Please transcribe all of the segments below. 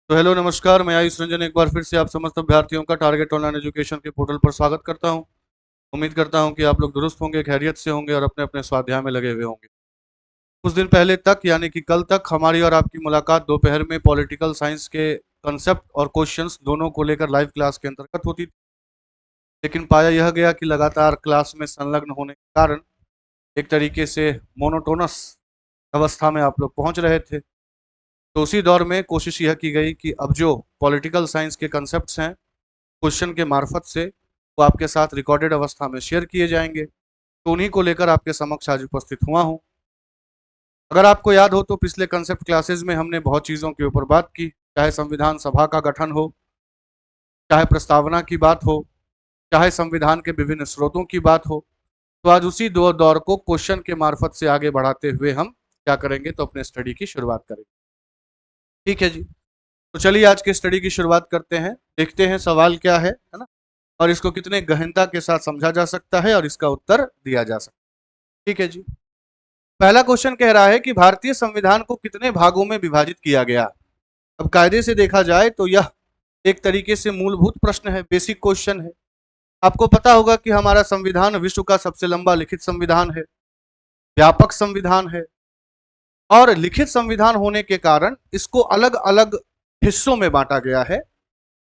तो हेलो नमस्कार, मैं आयुष रंजन एक बार फिर से आप समस्त अभ्यर्थियों का टारगेट ऑनलाइन एजुकेशन के पोर्टल पर स्वागत करता हूं। उम्मीद करता हूं कि आप लोग दुरुस्त होंगे, खैरियत से होंगे और अपने अपने स्वाध्याय में लगे हुए होंगे। कुछ दिन पहले तक यानी कि कल तक हमारी और आपकी मुलाकात दोपहर में पॉलिटिकल साइंस के कंसेप्ट और क्वेश्चंस दोनों को लेकर लाइव क्लास के अंतर्गत होती थी। लेकिन पाया यह गया कि लगातार क्लास में संलग्न होने के कारण एक तरीके से मोनोटोनस अवस्था में आप लोग पहुंच रहे थे। तो उसी दौर में कोशिश यह की गई कि अब जो पॉलिटिकल साइंस के कंसेप्ट्स हैं क्वेश्चन के मार्फत से वो आपके साथ रिकॉर्डेड अवस्था में शेयर किए जाएंगे। तो उन्हीं को लेकर आपके समक्ष आज उपस्थित हुआ हूँ। अगर आपको याद हो तो पिछले कंसेप्ट क्लासेस में हमने बहुत चीज़ों के ऊपर बात की, चाहे संविधान सभा का गठन हो, चाहे प्रस्तावना की बात हो, चाहे संविधान के विभिन्न स्रोतों की बात हो। तो आज उसी दो दौर को क्वेश्चन के मार्फत से आगे बढ़ाते हुए हम क्या करेंगे, तो अपने स्टडी की शुरुआत करेंगे। ठीक है जी, तो चलिए आज के स्टडी की शुरुआत करते हैं। देखते हैं सवाल क्या है ना, और इसको कितने गहनता के साथ समझा जा सकता है और इसका उत्तर दिया जा सकता है। ठीक है जी, पहला क्वेश्चन कह रहा है कि भारतीय संविधान को कितने भागों में विभाजित किया गया। अब कायदे से देखा जाए तो यह एक तरीके से मूलभूत प्रश्न है, बेसिक क्वेश्चन है। आपको पता होगा कि हमारा संविधान विश्व का सबसे लंबा लिखित संविधान है, व्यापक संविधान है, और लिखित संविधान होने के कारण इसको अलग अलग हिस्सों में बांटा गया है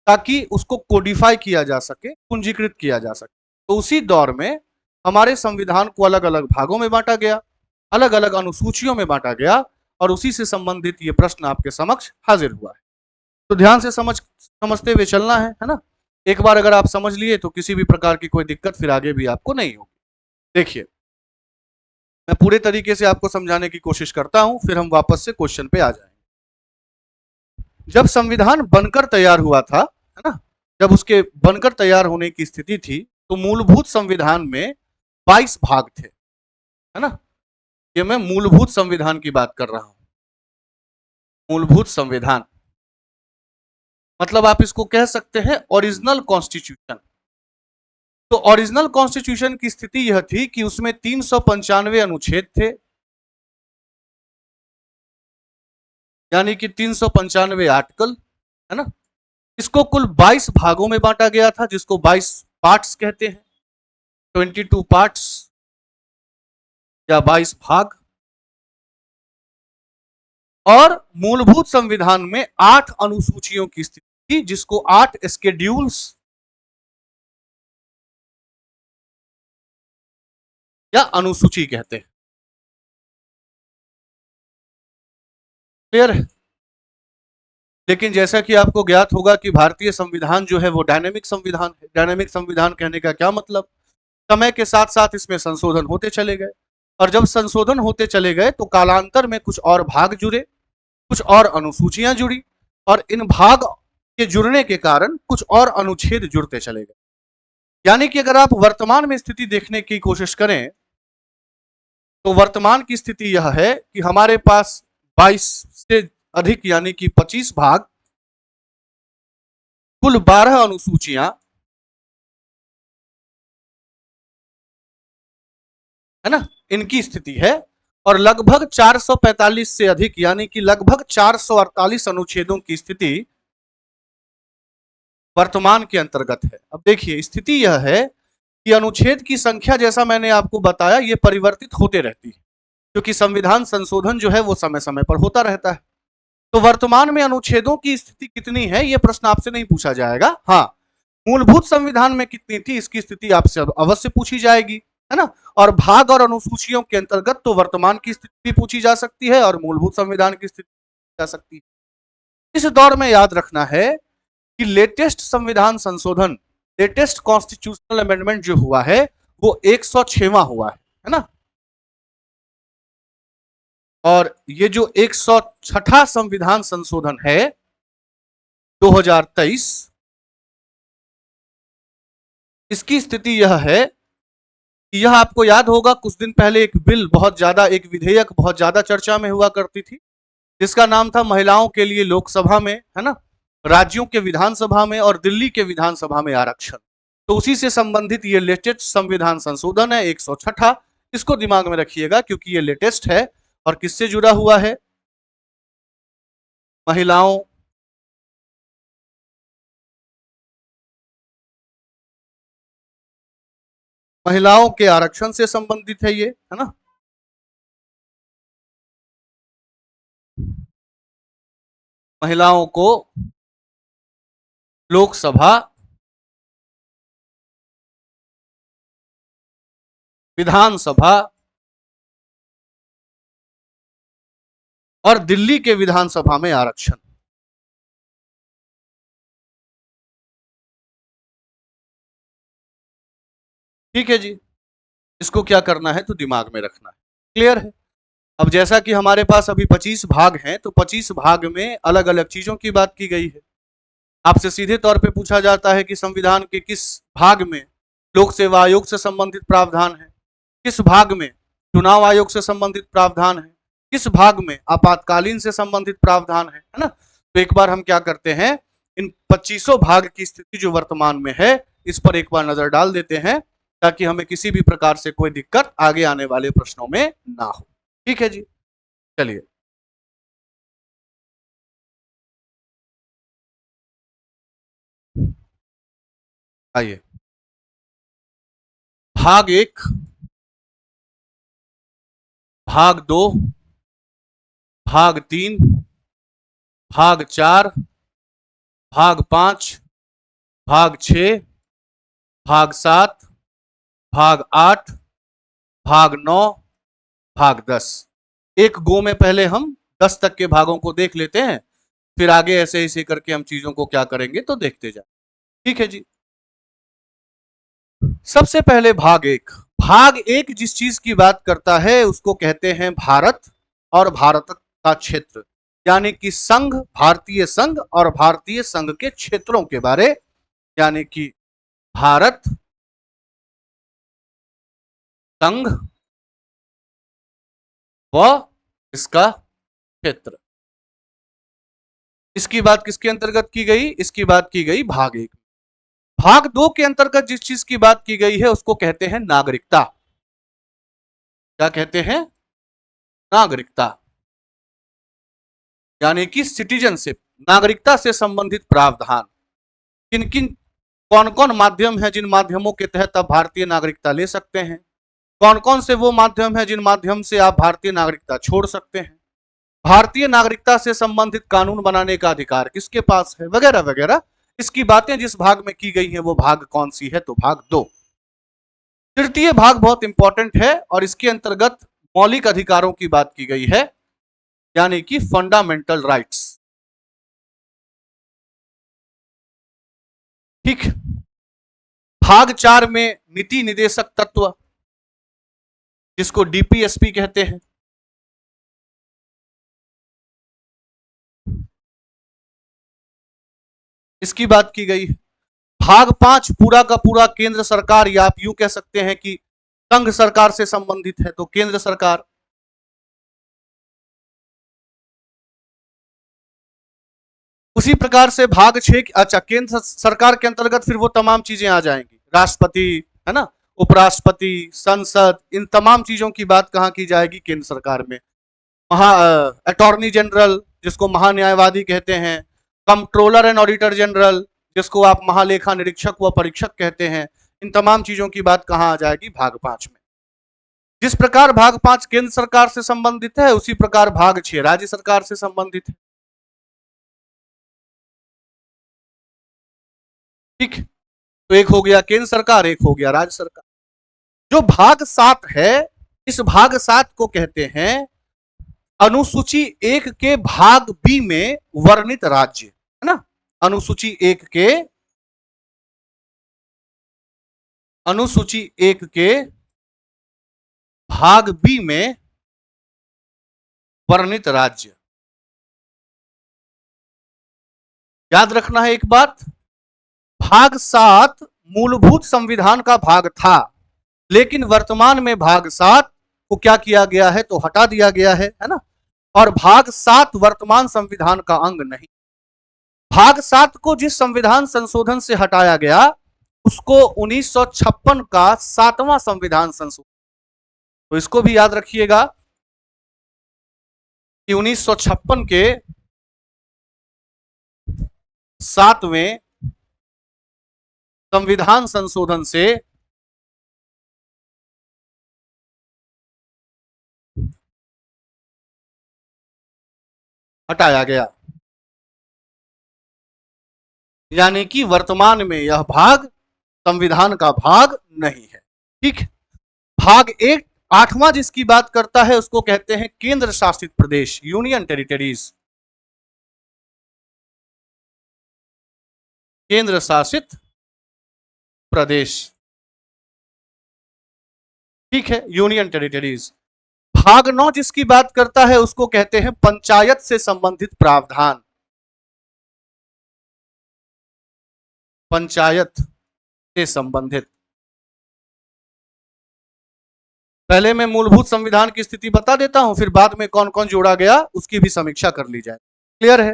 ताकि उसको कोडिफाई किया जा सके, पूंजीकृत किया जा सके। तो उसी दौर में हमारे संविधान को अलग अलग भागों में बांटा गया, अलग अलग अनुसूचियों में बांटा गया, और उसी से संबंधित ये प्रश्न आपके समक्ष हाजिर हुआ है। तो ध्यान से समझते हुए चलना है ना। एक बार अगर आप समझ लिए तो किसी भी प्रकार की कोई दिक्कत फिर आगे भी आपको नहीं होगी। देखिए, मैं पूरे तरीके से आपको समझाने की कोशिश करता हूं, फिर हम वापस से क्वेश्चन पे आ जाएंगे। जब संविधान बनकर तैयार हुआ था, है ना, जब उसके बनकर तैयार होने की स्थिति थी, तो मूलभूत संविधान में 22 भाग थे, है ना। ये मैं मूलभूत संविधान की बात कर रहा हूं। मूलभूत संविधान मतलब आप इसको कह सकते हैं ओरिजिनल कॉन्स्टिट्यूशन। तो ओरिजिनल कॉन्स्टिट्यूशन की स्थिति यह थी कि उसमें 395 अनुच्छेद थे, यानी कि 395 आर्टिकल, है ना। इसको कुल 22 भागों में बांटा गया था, जिसको 22 पार्ट्स कहते हैं, 22 पार्ट्स या 22 भाग। और मूलभूत संविधान में 8 अनुसूचियों की स्थिति थी, जिसको 8 स्केड्यूल्स या अनुसूची कहते हैं। क्लियर है। लेकिन जैसा कि आपको ज्ञात होगा कि भारतीय संविधान जो है वो डायनेमिक संविधान है। डायनेमिक संविधान कहने का क्या मतलब, समय के साथ साथ इसमें संशोधन होते चले गए, और जब संशोधन होते चले गए तो कालांतर में कुछ और भाग जुड़े, कुछ और अनुसूचियां जुड़ी, और इन भाग के जुड़ने के कारण कुछ और अनुच्छेद जुड़ते चले गए। यानी कि अगर आप वर्तमान में स्थिति देखने की कोशिश करें तो वर्तमान की स्थिति यह है कि हमारे पास 22 से अधिक यानी कि 25 भाग, कुल 12 अनुसूचियां, है ना, इनकी स्थिति है, और लगभग 445 से अधिक यानी कि लगभग 448 अनुच्छेदों की स्थिति वर्तमान के अंतर्गत है। अब देखिए, स्थिति यह है कि अनुच्छेद की संख्या, जैसा मैंने आपको बताया, ये परिवर्तित होते रहती है, क्योंकि संविधान संशोधन जो है वो समय समय पर होता रहता है। तो वर्तमान में अनुच्छेदों की स्थिति कितनी है, ये प्रश्न आपसे नहीं पूछा जाएगा। हाँ, मूलभूत संविधान में कितनी थी इसकी स्थिति आपसे अवश्य पूछी जाएगी, है ना। और भाग और अनुसूचियों के अंतर्गत तो वर्तमान की स्थिति भी पूछी जा सकती है और मूलभूत संविधान की स्थिति जा सकती है। इस दौर में याद रखना है कि लेटेस्ट संविधान संशोधन, लेटेस्ट कॉन्स्टिट्यूशनल अमेंडमेंट जो हुआ है वो 106वां हुआ है ना। और ये जो 106वां संविधान संशोधन है 2023, इसकी स्थिति यह है कि यह आपको याद होगा कुछ दिन पहले एक बिल बहुत ज्यादा, एक विधेयक बहुत ज्यादा चर्चा में हुआ करती थी, जिसका नाम था महिलाओं के लिए लोकसभा में, है ना, राज्यों के विधानसभा में और दिल्ली के विधानसभा में आरक्षण। तो उसी से संबंधित ये लेटेस्ट संविधान संशोधन है 106। इसको दिमाग में रखिएगा क्योंकि ये लेटेस्ट है और किससे जुड़ा हुआ है, महिलाओं महिलाओं के आरक्षण से संबंधित है ये, है ना। महिलाओं को लोकसभा, विधानसभा और दिल्ली के विधानसभा में आरक्षण। ठीक है जी, इसको क्या करना है तो दिमाग में रखना है। क्लियर है। अब जैसा कि हमारे पास अभी 25 भाग हैं, तो 25 भाग में अलग अलग चीजों की बात की गई है। आपसे सीधे तौर पे पूछा जाता है कि संविधान के किस भाग में लोक सेवा आयोग से संबंधित प्रावधान है, किस भाग में चुनाव आयोग से संबंधित प्रावधान है, किस भाग में आपातकालीन से संबंधित प्रावधान है ना। तो एक बार हम क्या करते हैं, इन 25 भाग की स्थिति जो वर्तमान में है इस पर एक बार नजर डाल देते हैं, ताकि हमें किसी भी प्रकार से कोई दिक्कत आगे आने वाले प्रश्नों में ना हो। ठीक है जी, चलिए। आइए, भाग एक, भाग दो, भाग तीन, भाग चार, भाग पांच, भाग छः, भाग सात, भाग आठ, भाग नौ, भाग 10। एक गो में पहले हम 10 तक के भागों को देख लेते हैं, फिर आगे ऐसे ऐसे करके हम चीजों को क्या करेंगे तो देखते जाए। ठीक है जी। सबसे पहले भाग एक। भाग एक जिस चीज की बात करता है उसको कहते हैं भारत और भारत का क्षेत्र, यानी कि संघ, भारतीय संघ और भारतीय संघ के क्षेत्रों के बारे, यानी कि भारत, संघ व इसका क्षेत्र। इसकी बात किसके अंतर्गत की गई, इसकी बात की गई भाग एक। भाग दो के अंतर्गत जिस चीज की बात की गई है उसको कहते हैं नागरिकता। क्या कहते हैं, नागरिकता, यानी कि सिटीजनशिप, नागरिकता से संबंधित प्रावधान। किन किन, कौन कौन माध्यम है जिन माध्यमों के तहत आप भारतीय नागरिकता ले सकते हैं, कौन कौन से वो माध्यम है जिन माध्यम से आप भारतीय नागरिकता छोड़ सकते हैं, भारतीय नागरिकता से संबंधित कानून बनाने का अधिकार किसके पास है, वगैरह वगैरह। इसकी बातें जिस भाग में की गई है वो भाग कौन सी है तो भाग दो। तृतीय भाग बहुत इंपॉर्टेंट है और इसके अंतर्गत मौलिक अधिकारों की बात की गई है, यानी कि फंडामेंटल राइट्स। ठीक। भाग चार में नीति निदेशक तत्व, जिसको डीपीएसपी कहते हैं। इसकी बात की गई है। भाग पांच पूरा का पूरा केंद्र सरकार, या आप यूं कह सकते हैं कि संघ सरकार से संबंधित है, तो केंद्र सरकार। उसी प्रकार से भाग छह, अच्छा, केंद्र सरकार के अंतर्गत फिर वो तमाम चीजें आ जाएंगी, राष्ट्रपति, है ना, उपराष्ट्रपति, संसद, इन तमाम चीजों की बात कहां की जाएगी, केंद्र सरकार में। महा अटॉर्नी जनरल, जिसको महान्यायवादी कहते हैं, कंट्रोलर एंड ऑडिटर जनरल, जिसको आप महालेखा निरीक्षक व परीक्षक कहते हैं, इन तमाम चीजों की बात कहां आ जाएगी, भाग पांच में। जिस प्रकार भाग पांच केंद्र सरकार से संबंधित है उसी प्रकार भाग छह राज्य सरकार से संबंधित है। ठीक, तो एक हो गया केंद्र सरकार, एक हो गया राज्य सरकार। जो भाग सात है, इस भाग सात को कहते हैं अनुसूची एक के भाग बी में वर्णित राज्य, है ना। अनुसूची एक के, अनुसूची एक के भाग बी में वर्णित राज्य। याद रखना है एक बात, भाग सात मूलभूत संविधान का भाग था, लेकिन वर्तमान में भाग सात को क्या किया गया है तो हटा दिया गया है ना। और भाग सात वर्तमान संविधान का अंग नहीं। भाग सात को जिस संविधान संशोधन से हटाया गया उसको 1956 का 7वां संविधान संशोधन, तो इसको भी याद रखिएगा कि 1956 के 7वें संविधान संशोधन से हटाया गया, यानी कि वर्तमान में यह भाग संविधान का भाग नहीं है। ठीक है। भाग एक आठवां जिसकी बात करता है उसको कहते हैं केंद्र शासित प्रदेश, यूनियन टेरिटरीज, केंद्र शासित प्रदेश। ठीक है, यूनियन टेरिटरीज। भाग 9 जिसकी बात करता है उसको कहते हैं पंचायत से संबंधित प्रावधान, पंचायत से संबंधित। पहले मैं मूलभूत संविधान की स्थिति बता देता हूं, फिर बाद में कौन कौन जोड़ा गया उसकी भी समीक्षा कर ली जाए। क्लियर है।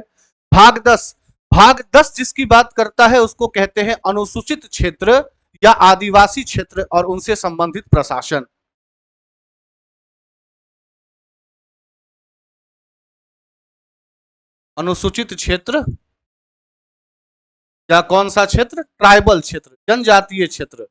भाग 10, भाग 10 जिसकी बात करता है उसको कहते हैं अनुसूचित क्षेत्र या आदिवासी क्षेत्र और उनसे संबंधित प्रशासन। अनुसूचित क्षेत्र या कौन सा क्षेत्र? ट्राइबल क्षेत्र, जनजातीय क्षेत्र,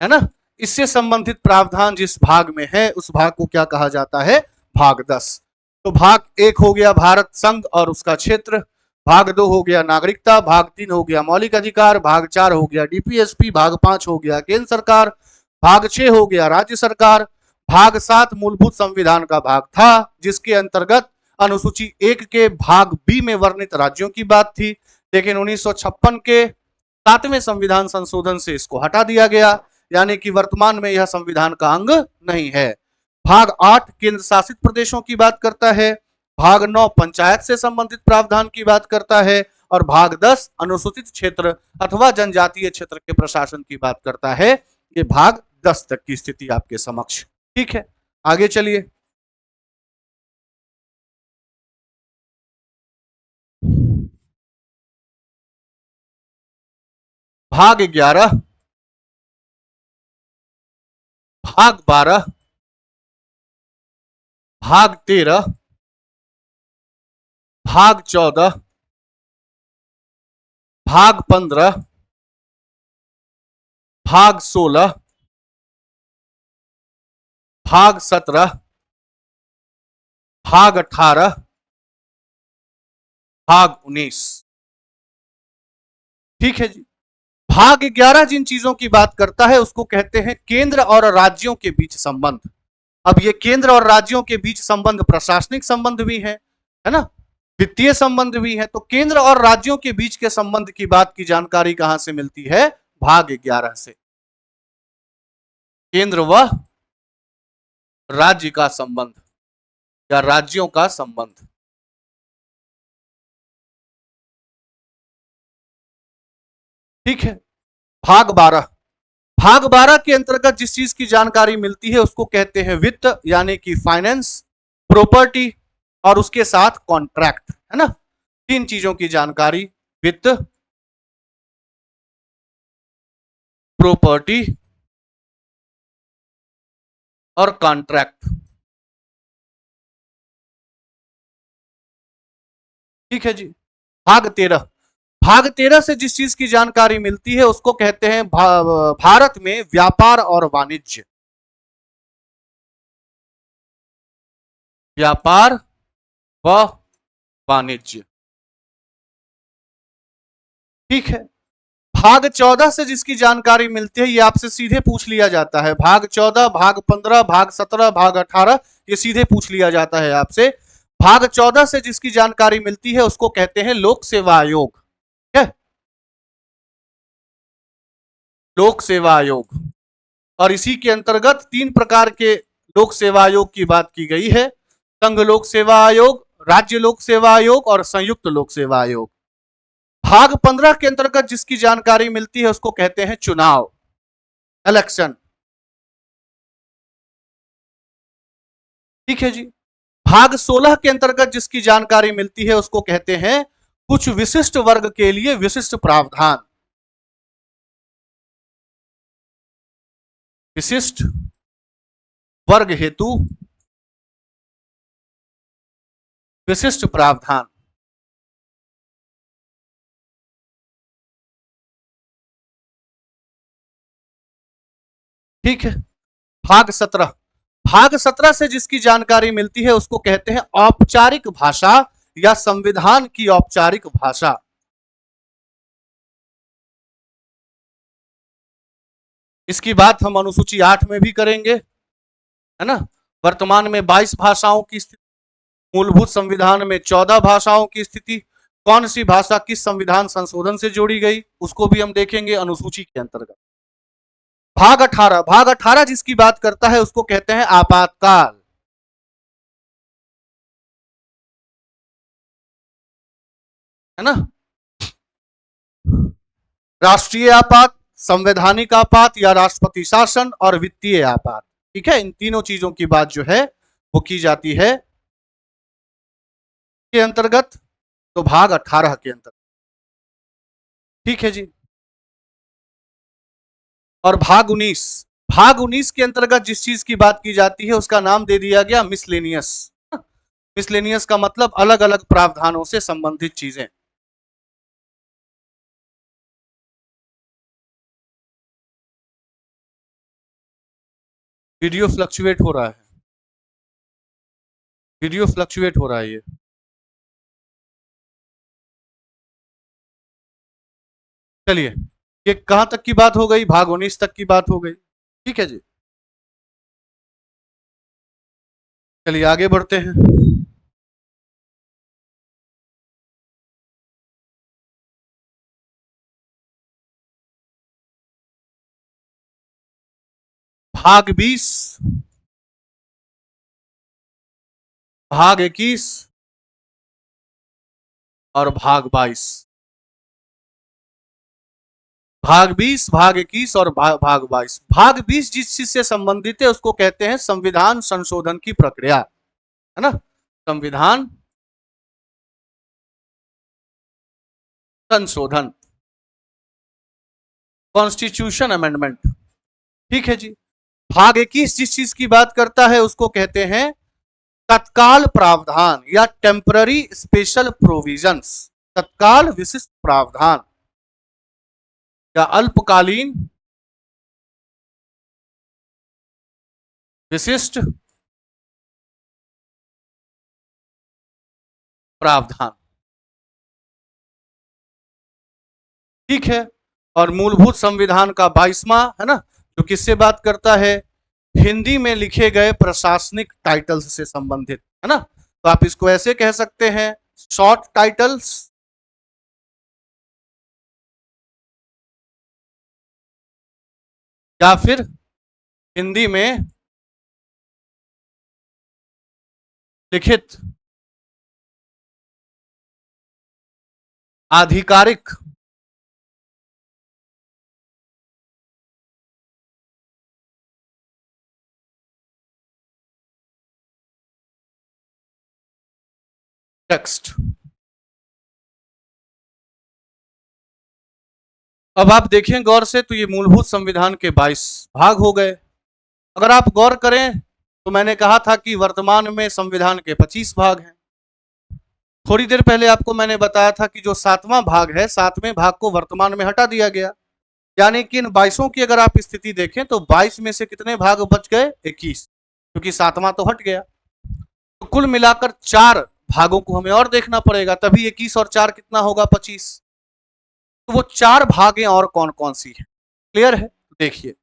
है ना। इससे संबंधित प्रावधान जिस भाग में है उस भाग को क्या कहा जाता है? भाग 10। तो भाग 1 हो गया भारत संघ और उसका क्षेत्र, भाग 2 हो गया नागरिकता, भाग 3 हो गया मौलिक अधिकार, भाग 4 हो गया डीपीएसपी, भाग 5 हो गया केंद्र सरकार, भाग 6 हो गया राज्य सरकार, भाग 7 मूलभूत संविधान का भाग था जिसके अंतर्गत अनुसूची 1 के भाग बी में वर्णित राज्यों की बात थी, लेकिन 1956 के 7वें संविधान संशोधन से इसको हटा दिया गया, यानी कि वर्तमान में यह संविधान का अंग नहीं है। भाग 8 केंद्र शासित प्रदेशों की बात करता है, भाग 9 पंचायत से संबंधित प्रावधान की बात करता है और भाग 10 अनुसूचित क्षेत्र अथवा जनजातीय क्षेत्र के प्रशासन की बात करता है। ये भाग 10 तक की स्थिति आपके समक्ष। ठीक है, आगे चलिए। भाग 11, भाग 12, भाग 13, भाग 14, भाग 15, भाग 16, भाग 17, भाग 18, भाग 19। ठीक है जी। भाग 11 जिन चीजों की बात करता है उसको कहते हैं केंद्र और राज्यों के बीच संबंध। अब ये केंद्र और राज्यों के बीच संबंध प्रशासनिक संबंध भी है ना, वित्तीय संबंध भी है। तो केंद्र और राज्यों के बीच के संबंध की बात की जानकारी कहां से मिलती है? भाग 11 से। केंद्र व राज्य का संबंध या राज्यों का संबंध। ठीक है। भाग 12, भाग 12 के अंतर्गत जिस चीज की जानकारी मिलती है उसको कहते हैं वित्त, यानी कि फाइनेंस, प्रॉपर्टी और उसके साथ कॉन्ट्रैक्ट, है ना। तीन चीजों की जानकारी, वित्त, प्रॉपर्टी और कॉन्ट्रैक्ट। ठीक है जी। भाग 13, भाग 13 से जिस चीज की जानकारी मिलती है उसको कहते हैं भारत में व्यापार और वाणिज्य, व्यापार व वाणिज्य। ठीक है। भाग 14 से जिसकी जानकारी मिलती है ये आपसे सीधे पूछ लिया जाता है, भाग 14, भाग 15, भाग 17, भाग 18, ये सीधे पूछ लिया जाता है आपसे। भाग 14 से जिसकी जानकारी मिलती है उसको कहते हैं लोक सेवा आयोग, है लोक सेवा आयोग। और इसी के अंतर्गत 3 प्रकार के लोक सेवा आयोग की बात की गई है, संघ लोक सेवा आयोग, राज्य लोक सेवा आयोग और संयुक्त लोक सेवा आयोग। भाग 15 के अंतर्गत जिसकी जानकारी मिलती है उसको कहते हैं चुनाव, इलेक्शन। ठीक है जी। भाग 16 के अंतर्गत जिसकी जानकारी मिलती है उसको कहते हैं कुछ विशिष्ट वर्ग के लिए विशिष्ट प्रावधान, विशिष्ट वर्ग हेतु विशिष्ट प्रावधान। ठीक है। भाग 17, भाग 17 से जिसकी जानकारी मिलती है उसको कहते हैं औपचारिक भाषा या संविधान की औपचारिक भाषा। इसकी बात हम अनुसूची 8 में भी करेंगे, है ना। वर्तमान में 22 भाषाओं की स्थिति, मूलभूत संविधान में 14 भाषाओं की स्थिति, कौन सी भाषा किस संविधान संशोधन से जोड़ी गई उसको भी हम देखेंगे अनुसूची के अंतर्गत। भाग 18 जिसकी बात करता है उसको कहते हैं आपातकाल, है ना। राष्ट्रीय आपात, संवैधानिक आपात या राष्ट्रपति शासन और वित्तीय आपात, ठीक है। इन तीनों चीजों की बात जो है वो की जाती है के अंतर्गत, तो भाग 18 के अंतर्गत, ठीक है जी। और भाग 19 के अंतर्गत जिस चीज की बात की जाती है उसका नाम दे दिया गया मिसलेनियस। मिसलेनियस का मतलब अलग अलग प्रावधानों से संबंधित चीजें। वीडियो फ्लक्चुएट हो रहा है, वीडियो फ्लक्चुएट हो रहा है ये। चलिए, ये कहां तक की बात हो गई, भाग 19 तक की बात हो गई, ठीक है जी। चलिए आगे बढ़ते हैं। भाग 20, भाग 21 और भाग 22। भाग 20, भाग 21 और भाग 22। भाग 20 जिस चीज से संबंधित है उसको कहते हैं संविधान संशोधन की प्रक्रिया, है ना। संविधान संशोधन, कॉन्स्टिट्यूशन अमेंडमेंट, ठीक है जी। भाग 21 जिस चीज की बात करता है उसको कहते हैं तत्काल प्रावधान या टेम्पररी स्पेशल प्रोविजंस, तत्काल विशिष्ट प्रावधान या अल्पकालीन विशिष्ट प्रावधान, ठीक है। और मूलभूत संविधान का 22वां, है ना, जो किससे बात करता है, हिंदी में लिखे गए प्रशासनिक टाइटल्स से संबंधित, है ना। तो आप इसको ऐसे कह सकते हैं शॉर्ट टाइटल्स या फिर हिंदी में लिखित आधिकारिक टेक्स्ट। अब आप देखें गौर से तो ये मूलभूत संविधान के 22 भाग हो गए। अगर आप गौर करें तो मैंने कहा था कि वर्तमान में संविधान के 25 भाग हैं। थोड़ी देर पहले आपको मैंने बताया था कि जो 7वां भाग है, 7वें भाग को वर्तमान में हटा दिया गया, यानी कि इन 22 की अगर आप स्थिति देखें तो 22 में से कितने भाग बच गए, 21, क्योंकि 7वां तो हट गया। तो कुल मिलाकर 4 भागों को हमें और देखना पड़ेगा, तभी 21 और 4 कितना होगा, 25। तो वो 4 भागें और कौन कौन सी है, क्लियर है। देखिए,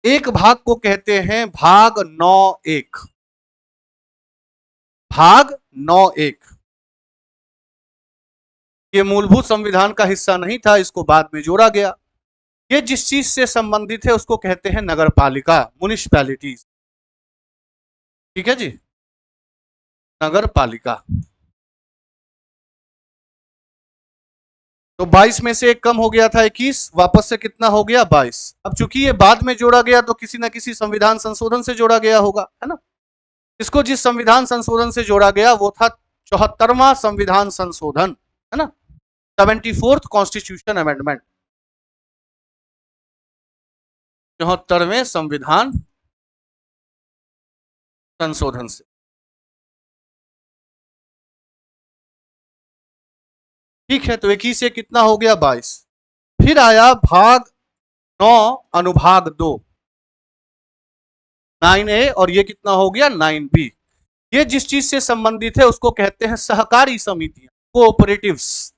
एक भाग को कहते हैं भाग 9(1), भाग 9(1, ये मूलभूत संविधान का हिस्सा नहीं था, इसको बाद में जोड़ा गया। ये जिस चीज से संबंधित है उसको कहते हैं नगर पालिका, म्युनिसिपैलिटीज, ठीक है जी, नगर पालिका। तो 22 में से एक कम हो गया था 21, वापस से कितना हो गया, 22। अब चूंकि ये बाद में जोड़ा गया तो किसी ना किसी संविधान संशोधन से जोड़ा गया होगा, है ना। इसको जिस संविधान संशोधन से जोड़ा गया वो था 74वां संविधान संशोधन, है ना, 74th कॉन्स्टिट्यूशन अमेंडमेंट, 74वें संविधान संशोधन से, ठीक है। तो 21 से कितना हो गया, 22। फिर आया भाग 9 अनुभाग 2, 9A और ये कितना हो गया 9B। ये जिस चीज से संबंधित है उसको कहते हैं सहकारी समितियां, कोऑपरेटिव्स।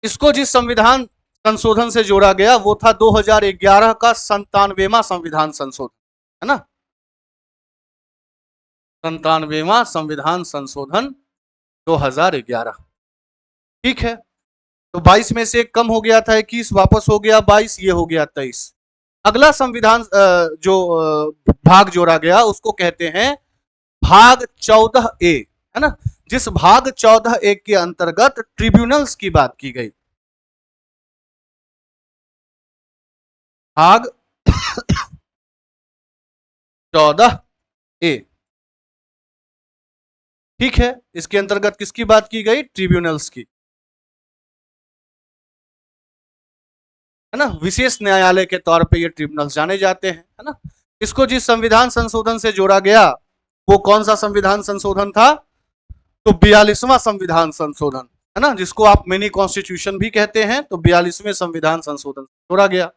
इसको जिस संविधान संशोधन से जोड़ा गया वो था 2011 का 97वां संविधान संशोधन, है ना, 97वां संविधान संशोधन 2011। ठीक है, तो 22 में से एक कम हो गया था, 21 वापस हो गया 22, ये हो गया 23। अगला संविधान जो भाग जोड़ा गया उसको कहते हैं भाग 14A, है ना, जिस भाग 14A के अंतर्गत ट्रिब्यूनल्स की बात की गई। भाग 14A, ठीक है, इसके अंतर्गत किसकी बात की गई, ट्रिब्यूनल्स की, है ना, विशेष न्यायालय के तौर पे ये ट्रिब्यूनल्स जाने जाते हैं, है ना। इसको जिस संविधान संशोधन से जोड़ा गया वो कौन सा संविधान संशोधन था, तो 42वां संविधान संशोधन, है ना, जिसको आप मिनी कॉन्स्टिट्यूशन भी कहते हैं, तो 42वें संविधान संशोधन जोड़ा गया।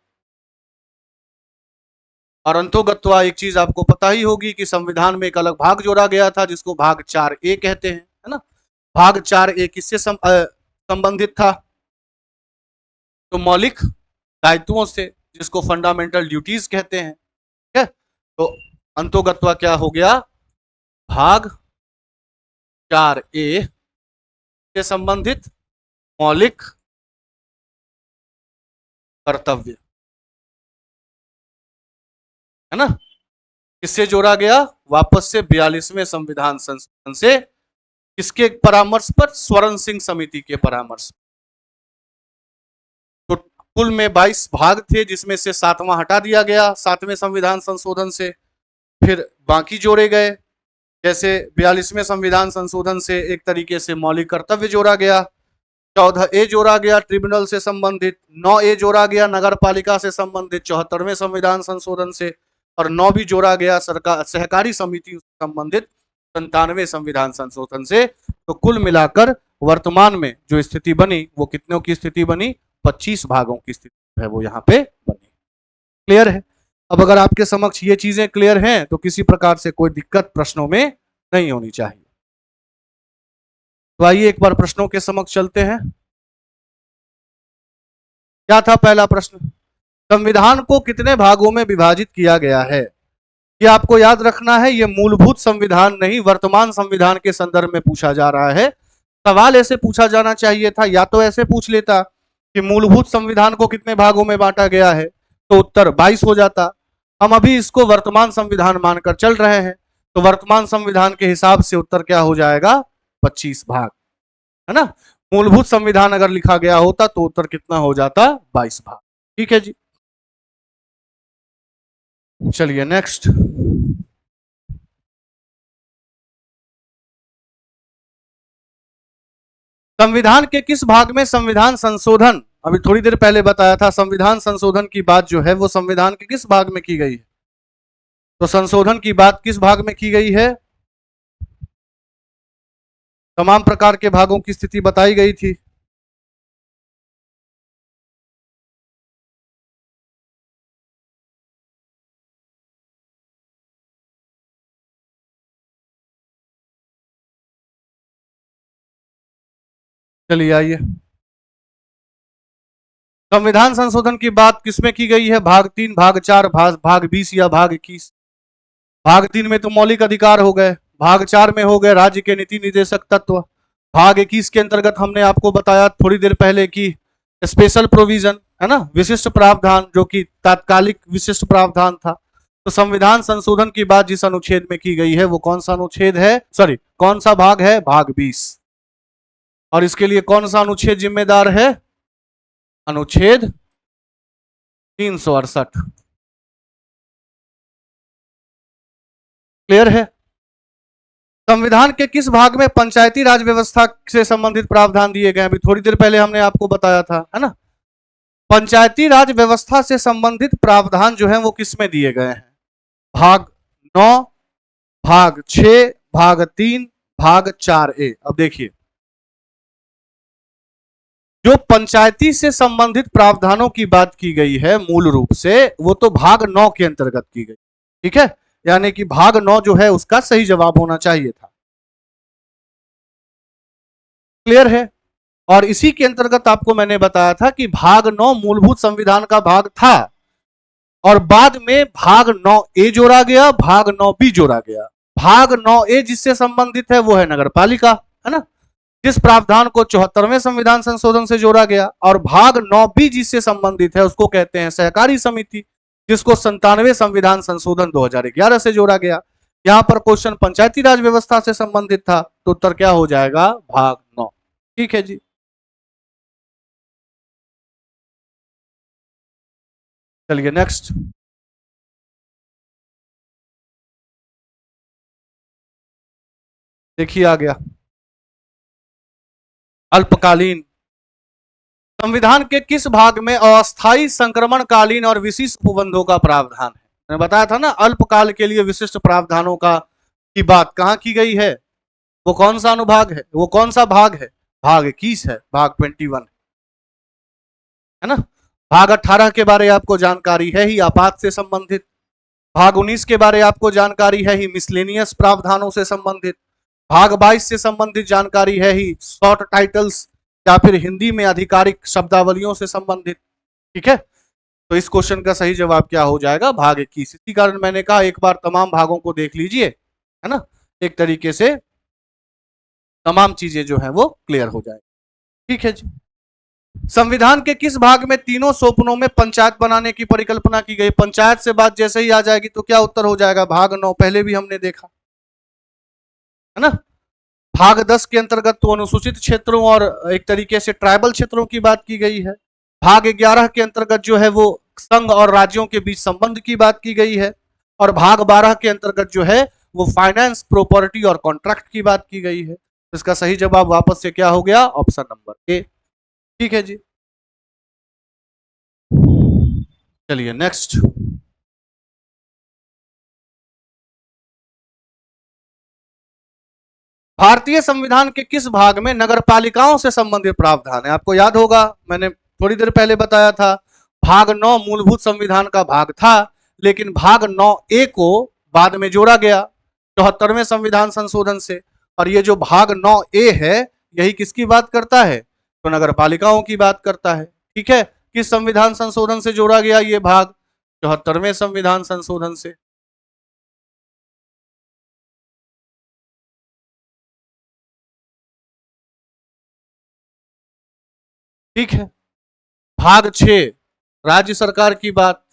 और अंतोगत्वा एक चीज आपको पता ही होगी कि संविधान में एक अलग भाग जोड़ा गया था जिसको भाग 4A कहते हैं, है ना। भाग 4A किससे संबंधित था, तो मौलिक दायित्वों से, जिसको फंडामेंटल ड्यूटीज कहते हैं, ठीक है। तो अंतोगत्वा क्या हो गया, भाग 4A से संबंधित मौलिक कर्तव्य, है ना, किससे जोड़ा गया, वापस से 42वें संविधान संशोधन से, किसके परामर्श पर, स्वर्ण सिंह समिति के परामर्श। तो कुल में 22 भाग थे जिसमें से 7वां हटा दिया गया 7वें संविधान संशोधन से, फिर बाकी जोड़े गए। जैसे 42वें संविधान संशोधन से एक तरीके से मौलिक कर्तव्य जोड़ा गया, 14A जोड़ा गया ट्रिब्यूनल से संबंधित, 9A जोड़ा गया नगर पालिका से संबंधित 74वें संविधान संशोधन से, और 9 भी जोड़ा गया सरकार सहकारी समितियों से संबंधित 97वें संविधान संशोधन से। तो कुल मिलाकर वर्तमान में जो स्थिति बनी वो कितनों की स्थिति बनी, 25 भागों की स्थिति है वो यहाँ पे बनी। क्लियर है। अब अगर आपके समक्ष ये चीजें क्लियर हैं तो किसी प्रकार से कोई दिक्कत प्रश्नों में नहीं होनी चाहिए। तो आइए एक बार प्रश्नों के समक्ष चलते हैं। क्या था पहला प्रश्न, संविधान को कितने भागों में विभाजित किया गया है। ये आपको याद रखना है, ये मूलभूत संविधान नहीं वर्तमान संविधान के संदर्भ में पूछा जा रहा है। सवाल ऐसे पूछा जाना चाहिए था, या तो ऐसे पूछ लेता कि मूलभूत संविधान को कितने भागों में बांटा गया है, तो उत्तर 22 हो जाता। हम अभी इसको वर्तमान संविधान मानकर चल रहे हैं, तो वर्तमान संविधान के हिसाब से उत्तर क्या हो जाएगा, 25 भाग, है ना। मूलभूत संविधान अगर लिखा गया होता तो उत्तर कितना हो जाता, 22 भाग। ठीक है जी, चलिए नेक्स्ट। संविधान के किस भाग में संविधान संशोधन, अभी थोड़ी देर पहले बताया था, संविधान संशोधन की बात जो है वो संविधान के किस भाग में की गई है, तो संशोधन की बात किस भाग में की गई है, तमाम प्रकार के भागों की स्थिति बताई गई थी। चलिए आइए, संविधान संशोधन की बात किसमें की गई है, भाग 3, भाग 4, भाग 20 या भाग 21। भाग 3 में तो मौलिक अधिकार हो गए, भाग 4 में हो गए राज्य के नीति निर्देशक तत्व, भाग 21 के अंतर्गत हमने आपको बताया थोड़ी देर पहले कि स्पेशल प्रोविजन, है ना, विशिष्ट प्रावधान, जो कि तात्कालिक विशिष्ट प्रावधान था। तो संविधान संशोधन की बात जिस अनुच्छेद में की गई है वो कौन सा अनुच्छेद है, सॉरी कौन सा भाग है, भाग 20। और इसके लिए कौन सा अनुच्छेद जिम्मेदार है, अनुच्छेद 368। क्लियर है। संविधान के किस भाग में पंचायती राज व्यवस्था से संबंधित प्रावधान दिए गए, अभी थोड़ी देर पहले हमने आपको बताया था, है ना। पंचायती राज व्यवस्था से संबंधित प्रावधान जो है वो किस में दिए गए हैं, भाग 9, भाग 6, भाग 3, भाग 4A। अब देखिए जो पंचायती से संबंधित प्रावधानों की बात की गई है मूल रूप से वो तो भाग 9 के अंतर्गत की गई, ठीक है, यानी कि भाग 9 जो है उसका सही जवाब होना चाहिए था। क्लियर है? और इसी के अंतर्गत आपको मैंने बताया था कि भाग 9 मूलभूत संविधान का भाग था और बाद में भाग 9A जोड़ा गया, भाग 9B जोड़ा गया। भाग 9A जिससे संबंधित है वो है नगर पालिका, है ना, जिस प्रावधान को 74वें संविधान संशोधन से जोड़ा गया, और भाग 9B जिससे संबंधित है उसको कहते हैं सहकारी समिति, जिसको 97वें संविधान संशोधन 2011 से जोड़ा गया। यहां पर क्वेश्चन पंचायती राज व्यवस्था से संबंधित था, तो उत्तर क्या हो जाएगा? भाग 9। ठीक है जी, चलिए नेक्स्ट। देखिए आ गया अल्पकालीन। संविधान के किस भाग में अस्थायी संक्रमणकालीन और विशिष्ट उपबंधों का प्रावधान है? मैंने बताया था ना, अल्पकाल के लिए विशिष्ट प्रावधानों का की बात कहां की गई है? वो कौन सा अनुभाग है, वो कौन सा भाग है? भाग 21 है, भाग 21 है ना। भाग 18 के बारे आपको जानकारी है ही, आपात से संबंधित। भाग 19 के बारे आपको जानकारी है ही, मिसलेनियस प्रावधानों से संबंधित। भाग 22 से संबंधित जानकारी है ही, शॉर्ट टाइटल्स या फिर हिंदी में आधिकारिक शब्दावलियों से संबंधित। ठीक है, तो इस क्वेश्चन का सही जवाब क्या हो जाएगा? भाग 21। इसी कारण मैंने कहा एक बार तमाम भागों को देख लीजिए, है ना, एक तरीके से तमाम चीजें जो है वो क्लियर हो जाए। ठीक है जी। संविधान के किस भाग में तीनों सोपनों में पंचायत बनाने की परिकल्पना की गई? पंचायत से बात जैसे ही आ जाएगी तो क्या उत्तर हो जाएगा? भाग 9, पहले भी हमने देखा है ना। भाग 10 के अंतर्गत तो अनुसूचित क्षेत्रों और एक तरीके से ट्राइबल क्षेत्रों की बात की गई है। भाग 11 के अंतर्गत जो है वो संघ और राज्यों के बीच संबंध की बात की गई है, और भाग 12 के अंतर्गत जो है वो फाइनेंस, प्रॉपर्टी और कॉन्ट्रैक्ट की बात की गई है। तो इसका सही जवाब वापस से क्या हो गया? Option number A. ठीक है जी, चलिए नेक्स्ट। भारतीय संविधान के किस भाग में नगर पालिकाओं से संबंधित प्रावधान है? आपको याद होगा, मैंने थोड़ी देर पहले बताया था, भाग 9 मूलभूत संविधान का भाग था, लेकिन भाग 9A को बाद में जोड़ा गया 74वें संविधान संशोधन से। और ये जो भाग 9A है यही किसकी बात करता है? तो नगर पालिकाओं की बात करता है। ठीक है, किस संविधान संशोधन से जोड़ा गया ये भाग? 74वें संविधान संशोधन से। ठीक है, भाग 6 राज्य सरकार की बात।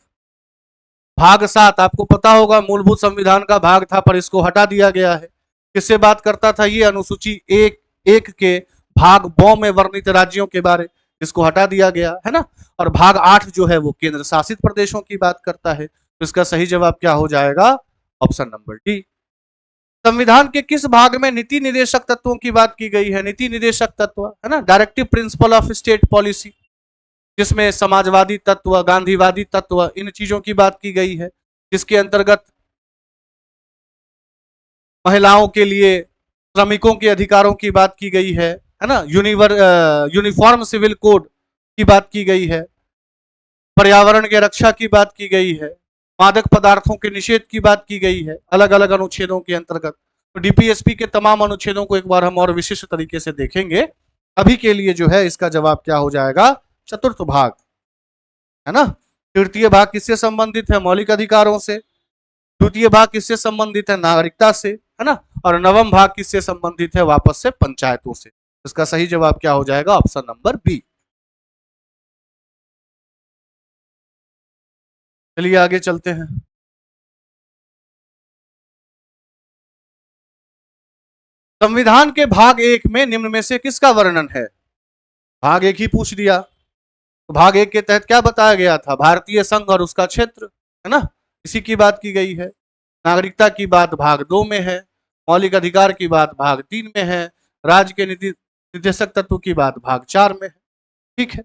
भाग 7 आपको पता होगा मूलभूत संविधान का भाग था पर इसको हटा दिया गया है। किससे बात करता था ये? अनुसूची 1 के भाग ब में वर्णित राज्यों के बारे, इसको हटा दिया गया है ना। और भाग 8 जो है वो केंद्र शासित प्रदेशों की बात करता है। तो इसका सही जवाब क्या हो जाएगा? Option number D. संविधान के किस भाग में नीति निदेशक तत्वों की बात की गई है? नीति निदेशक तत्व है ना, directive principle of state policy, जिसमें समाजवादी तत्व, गांधीवादी तत्व, इन चीजों की बात की गई है, जिसके अंतर्गत महिलाओं के लिए श्रमिकों के अधिकारों की बात की गई है ना, यूनिफॉर्म सिविल कोड की बात की गई है, पर्यावरण के रक्षा की बात की गई है, मादक पदार्थों के निषेध की बात की गई है, अलग अलग अनुच्छेदों के अंतर्गत। तो डीपीएसपी के तमाम अनुच्छेदों को एक बार हम और विशिष्ट तरीके से देखेंगे। अभी के लिए जो है इसका जवाब क्या हो जाएगा? चतुर्थ भाग, है ना। तृतीय भाग किससे संबंधित है? मौलिक अधिकारों से। द्वितीय भाग किससे संबंधित है? नागरिकता से, है ना। और नवम भाग किससे संबंधित है? वापस से पंचायतों से। इसका सही जवाब क्या हो जाएगा? Option number B. चलिए आगे चलते हैं। संविधान के भाग 1 में निम्न में से किसका वर्णन है? भाग 1 ही पूछ दिया, तो भाग 1 के तहत क्या बताया गया था? भारतीय संघ और उसका क्षेत्र, है ना, इसी की बात की गई है। नागरिकता की बात भाग 2 में है, मौलिक अधिकार की बात भाग 3 में है, राज्य के निदेशक तत्व की बात भाग 4 में है। ठीक है,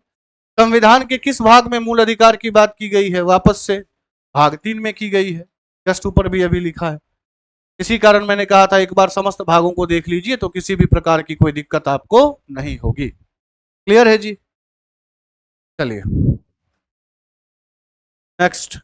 संविधान के किस भाग में मूल अधिकार की बात की गई है? वापस से भाग 3 में की गई है, जस्ट ऊपर भी अभी लिखा है। इसी कारण मैंने कहा था एक बार समस्त भागों को देख लीजिए तो किसी भी प्रकार की कोई दिक्कत आपको नहीं होगी। क्लियर है जी? चलिए नेक्स्ट।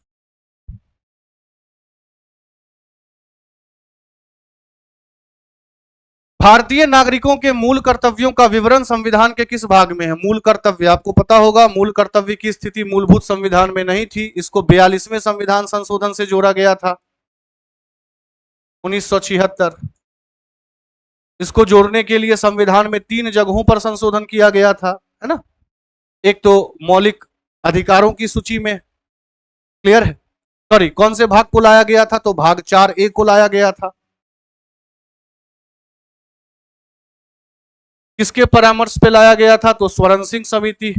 भारतीय नागरिकों के मूल कर्तव्यों का विवरण संविधान के किस भाग में है? मूल कर्तव्य आपको पता होगा, मूल कर्तव्य की स्थिति मूलभूत संविधान में नहीं थी, इसको 42वें संविधान संशोधन से जोड़ा गया था 1976। इसको जोड़ने के लिए संविधान में 3 जगहों पर संशोधन किया गया था, है ना। एक तो मौलिक अधिकारों की सूची में, क्लियर है, सॉरी कौन से भाग को लाया गया था? तो भाग 4A को लाया गया था। किसके परामर्श पे लाया गया था? तो स्वर्ण सिंह समिति।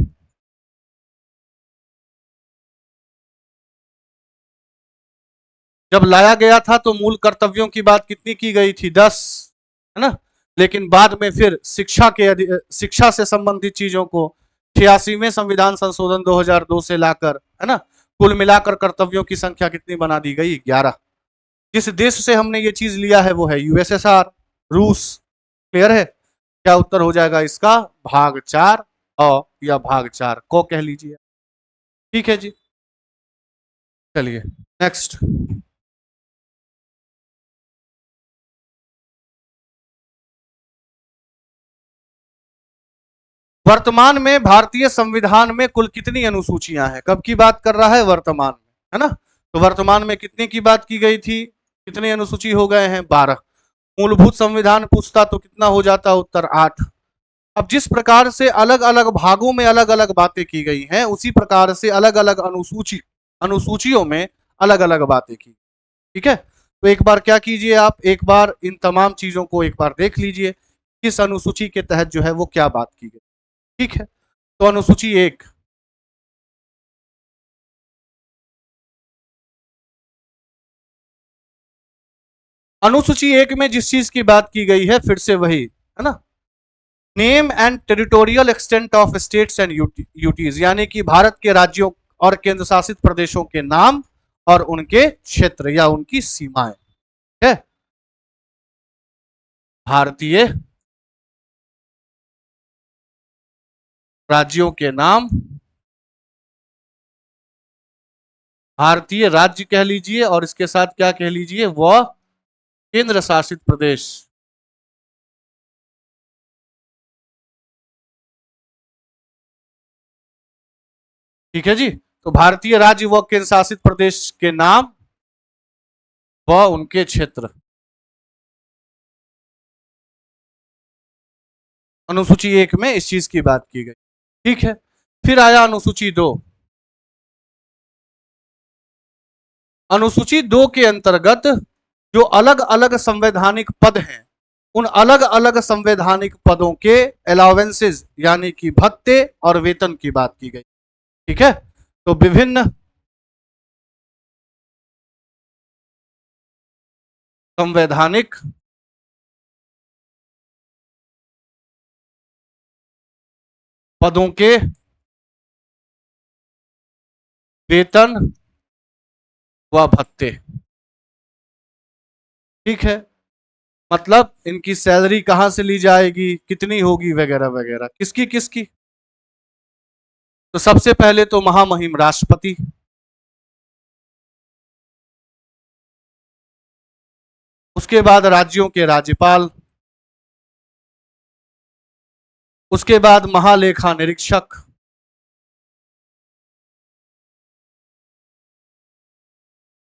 जब लाया गया था तो मूल कर्तव्यों की बात कितनी की गई थी? 10, है ना। लेकिन बाद में फिर शिक्षा से संबंधित चीजों को 86वें संविधान संशोधन 2002 से लाकर, है ना, कुल मिलाकर कर्तव्यों की संख्या कितनी बना दी गई? 11। जिस देश से हमने ये चीज लिया है वो है यूएसएसआर, रूस। क्लियर है? क्या उत्तर हो जाएगा इसका? भाग 4 या भाग 4 को कह लीजिए। ठीक है जी, चलिए नेक्स्ट। वर्तमान में भारतीय संविधान में कुल कितनी अनुसूचियां हैं? कब की बात कर रहा है? वर्तमान में, है ना। तो वर्तमान में कितने की बात की गई थी? कितने अनुसूची हो गए हैं? 12। मूलभूत संविधान पूछता तो कितना हो जाता? उत्तर 8। अब जिस प्रकार से अलग अलग भागों में अलग अलग बातें की गई हैं, उसी प्रकार से अलग अलग अनुसूचियों में अलग अलग बातें की। ठीक है, तो एक बार क्या कीजिए आप, एक बार इन तमाम चीजों को एक बार देख लीजिए, किस अनुसूची के तहत जो है वो क्या बात की गई। ठीक है, तो अनुसूची 1, अनुसूची 1 में जिस चीज की बात की गई है फिर से वही, है ना, name and territorial extent of states and UTs, यानी कि भारत के राज्यों और केंद्र शासित प्रदेशों के नाम और उनके क्षेत्र या उनकी सीमाएं है। भारतीय राज्यों के नाम, भारतीय राज्य कह लीजिए और इसके साथ क्या कह लीजिए? वह केंद्र शासित प्रदेश। ठीक है जी, तो भारतीय राज्य व केंद्र शासित प्रदेश के नाम व उनके क्षेत्र। अनुसूची 1 में इस चीज की बात की गई। ठीक है, फिर आया अनुसूची 2। अनुसूची 2 के अंतर्गत जो अलग अलग संवैधानिक पद हैं, उन अलग अलग संवैधानिक पदों के अलाउंसेस यानी कि भत्ते और वेतन की बात की गई। ठीक है, तो विभिन्न संवैधानिक पदों के वेतन व भत्ते। ठीक है, मतलब इनकी सैलरी कहां से ली जाएगी, कितनी होगी, वगैरह वगैरह। किसकी किसकी? तो सबसे पहले तो महामहिम राष्ट्रपति, उसके बाद राज्यों के राज्यपाल, उसके बाद महालेखा निरीक्षक,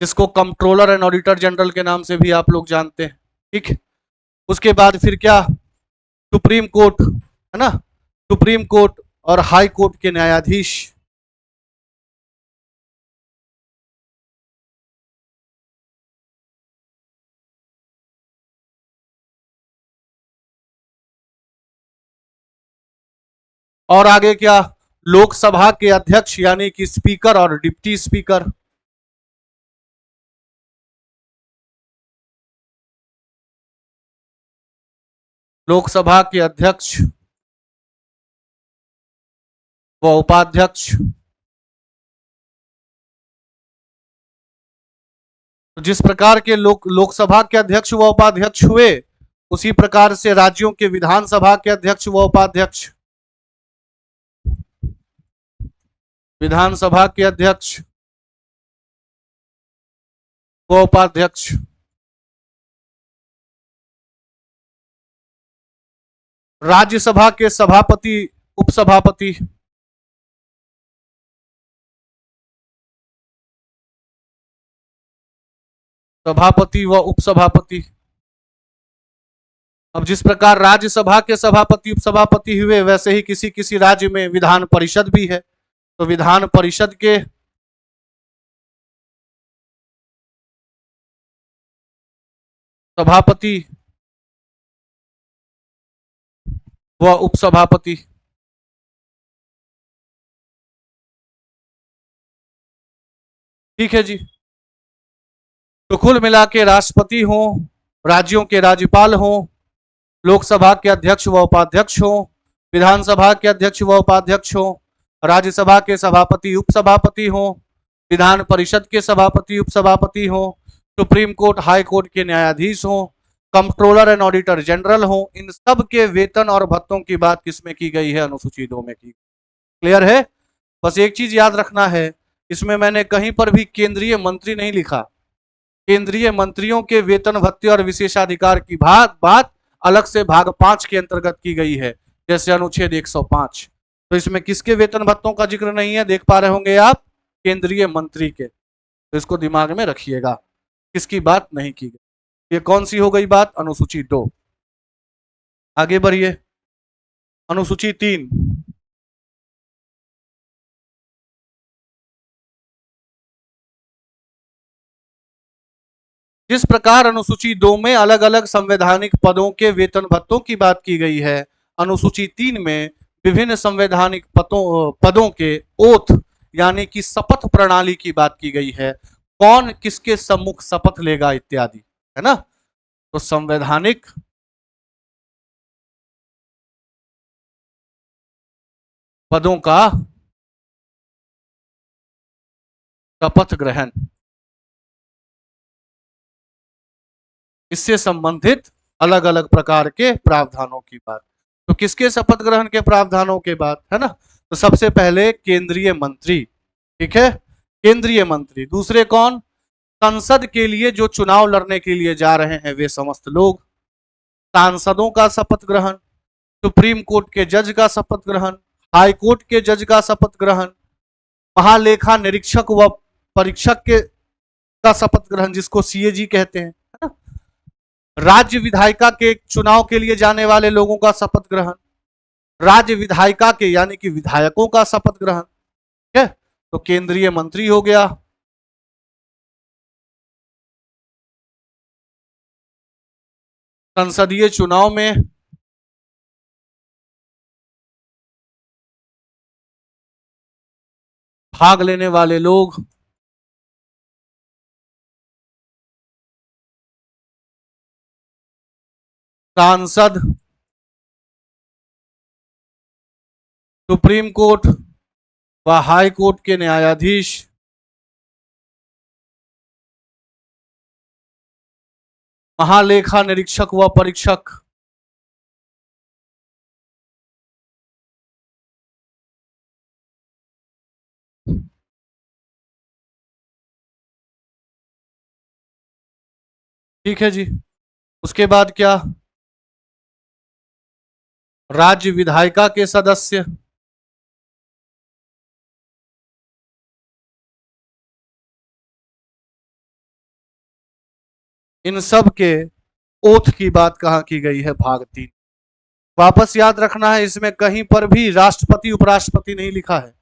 जिसको कंट्रोलर एंड ऑडिटर जनरल के नाम से भी आप लोग जानते हैं। ठीक है, उसके बाद फिर क्या? सुप्रीम कोर्ट, है ना, सुप्रीम कोर्ट और हाई कोर्ट के न्यायाधीश। और आगे क्या? लोकसभा के अध्यक्ष यानी कि स्पीकर और डिप्टी स्पीकर। लोकसभा के अध्यक्ष व उपाध्यक्ष। तो जिस प्रकार के लोकसभा के अध्यक्ष व उपाध्यक्ष हुए, उसी प्रकार से राज्यों के विधानसभा के अध्यक्ष व उपाध्यक्ष। विधानसभा के अध्यक्ष व उपाध्यक्ष, राज्यसभा के सभापति, उपसभापति, सभापति व उपसभापति। अब जिस प्रकार राज्यसभा के सभापति उपसभापति हुए, वैसे ही किसी किसी राज्य में विधान परिषद भी है, तो विधान परिषद के सभापति व उपसभापति। ठीक है जी। तो कुल मिला के राष्ट्रपति हो, राज्यों के राज्यपाल हो, लोकसभा के अध्यक्ष व उपाध्यक्ष हो, विधानसभा के अध्यक्ष व उपाध्यक्ष हो, राज्यसभा के सभापति उपसभापति हो, विधान परिषद के सभापति उपसभापति हो, सुप्रीम कोर्ट हाई कोर्ट के न्यायाधीश हो, कंट्रोलर एंड ऑडिटर जनरल हो, इन सब के वेतन और भत्तों की बात किसमें की गई है? अनुसूची 2 में की। क्लियर है? बस एक चीज याद रखना है, इसमें मैंने कहीं पर भी केंद्रीय मंत्री नहीं लिखा। केंद्रीय मंत्रियों के वेतन भत्ते और विशेषाधिकार की बात अलग से भाग 5 के अंतर्गत की गई है, जैसे अनुच्छेद 105। तो इसमें किसके वेतन भत्तों का जिक्र नहीं है, देख पा रहे होंगे आप? केंद्रीय मंत्री के। तो इसको दिमाग में रखिएगा, किसकी बात नहीं की गई। ये कौन सी हो गई बात? अनुसूची 2। आगे बढ़िए, अनुसूची 3। जिस प्रकार अनुसूची 2 में अलग अलग संवैधानिक पदों के वेतन भत्तों की बात की गई है, अनुसूची 3 में विभिन्न संवैधानिक पदों के ओथ यानी कि शपथ प्रणाली की बात की गई है। कौन किसके सम्मुख शपथ लेगा इत्यादि, है ना? तो संवैधानिक पदों का शपथ ग्रहण, इससे संबंधित अलग अलग प्रकार के प्रावधानों की बात। तो किसके शपथ ग्रहण के प्रावधानों के बात, है ना? तो सबसे पहले केंद्रीय मंत्री, ठीक है, केंद्रीय मंत्री। दूसरे कौन? संसद के लिए जो चुनाव लड़ने के लिए जा रहे हैं वे समस्त लोग। सांसदों का शपथ ग्रहण, सुप्रीम कोर्ट के जज का शपथ ग्रहण, हाई कोर्ट के जज का शपथ ग्रहण, महालेखा निरीक्षक व परीक्षक के का शपथ ग्रहण, जिसको सीएजी कहते हैं, है ना? राज्य विधायिका के चुनाव के लिए जाने वाले लोगों का शपथ ग्रहण, राज्य विधायिका के यानी कि विधायकों का शपथ ग्रहण, ठीक है? तो केंद्रीय मंत्री हो गया। संसदीय चुनाव में भाग लेने वाले लोग, सांसद, सुप्रीम कोर्ट व हाई कोर्ट के न्यायाधीश, महालेखा निरीक्षक व परीक्षक, ठीक है जी। उसके बाद क्या? राज्य विधायिका के सदस्य, इन सब के ओथ की बात कहां की गई है? भाग 3। वापस याद रखना है, इसमें कहीं पर भी राष्ट्रपति उपराष्ट्रपति नहीं लिखा है।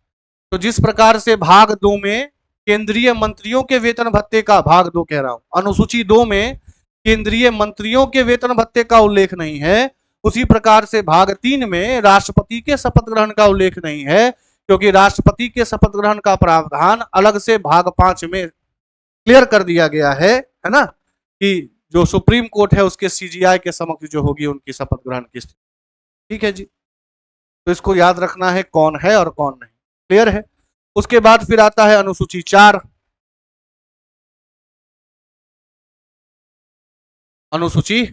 तो जिस प्रकार से भाग 2 में केंद्रीय मंत्रियों के वेतन भत्ते का, भाग 2 कह रहा हूं, अनुसूची 2 में केंद्रीय मंत्रियों के वेतन भत्ते का उल्लेख नहीं है, उसी प्रकार से भाग 3 में राष्ट्रपति के शपथ ग्रहण का उल्लेख नहीं है, क्योंकि राष्ट्रपति के शपथ ग्रहण का प्रावधान अलग से भाग 5 में क्लियर कर दिया गया है ना, कि जो सुप्रीम कोर्ट है उसके सीजीआई के समक्ष जो होगी उनकी शपथ ग्रहण की। ठीक है जी। तो इसको याद रखना है कौन है और कौन नहीं। क्लियर है? उसके बाद फिर आता है अनुसूची 4। अनुसूची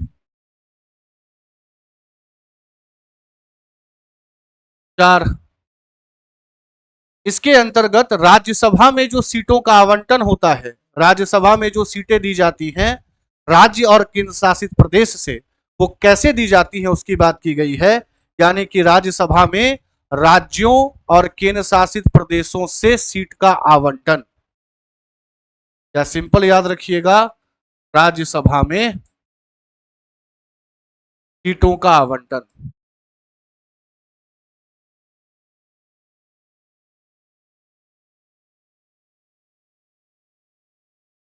4 इसके अंतर्गत राज्यसभा में जो सीटों का आवंटन होता है, राज्यसभा में जो सीटें दी जाती हैं राज्य और केंद्र शासित प्रदेश से, वो कैसे दी जाती है उसकी बात की गई है। यानी कि राज्यसभा में राज्यों और केंद्र शासित प्रदेशों से सीट का आवंटन, या सिंपल याद रखिएगा, राज्यसभा में सीटों का आवंटन।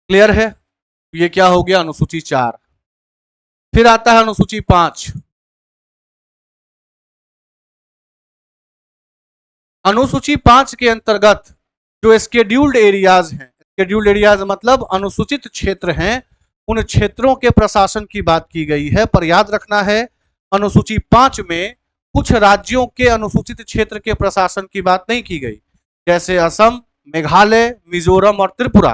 क्लियर है? ये क्या हो गया? अनुसूची 4। फिर आता है अनुसूची 5। अनुसूची 5 के अंतर्गत जो स्केड्यूल्ड एरियाज हैं, स्केड्यूल्ड एरियाज मतलब अनुसूचित क्षेत्र हैं, उन क्षेत्रों के प्रशासन की बात की गई है। पर याद रखना है, अनुसूची 5 में कुछ राज्यों के अनुसूचित क्षेत्र के प्रशासन की बात नहीं की गई, जैसे असम, मेघालय, मिजोरम और त्रिपुरा,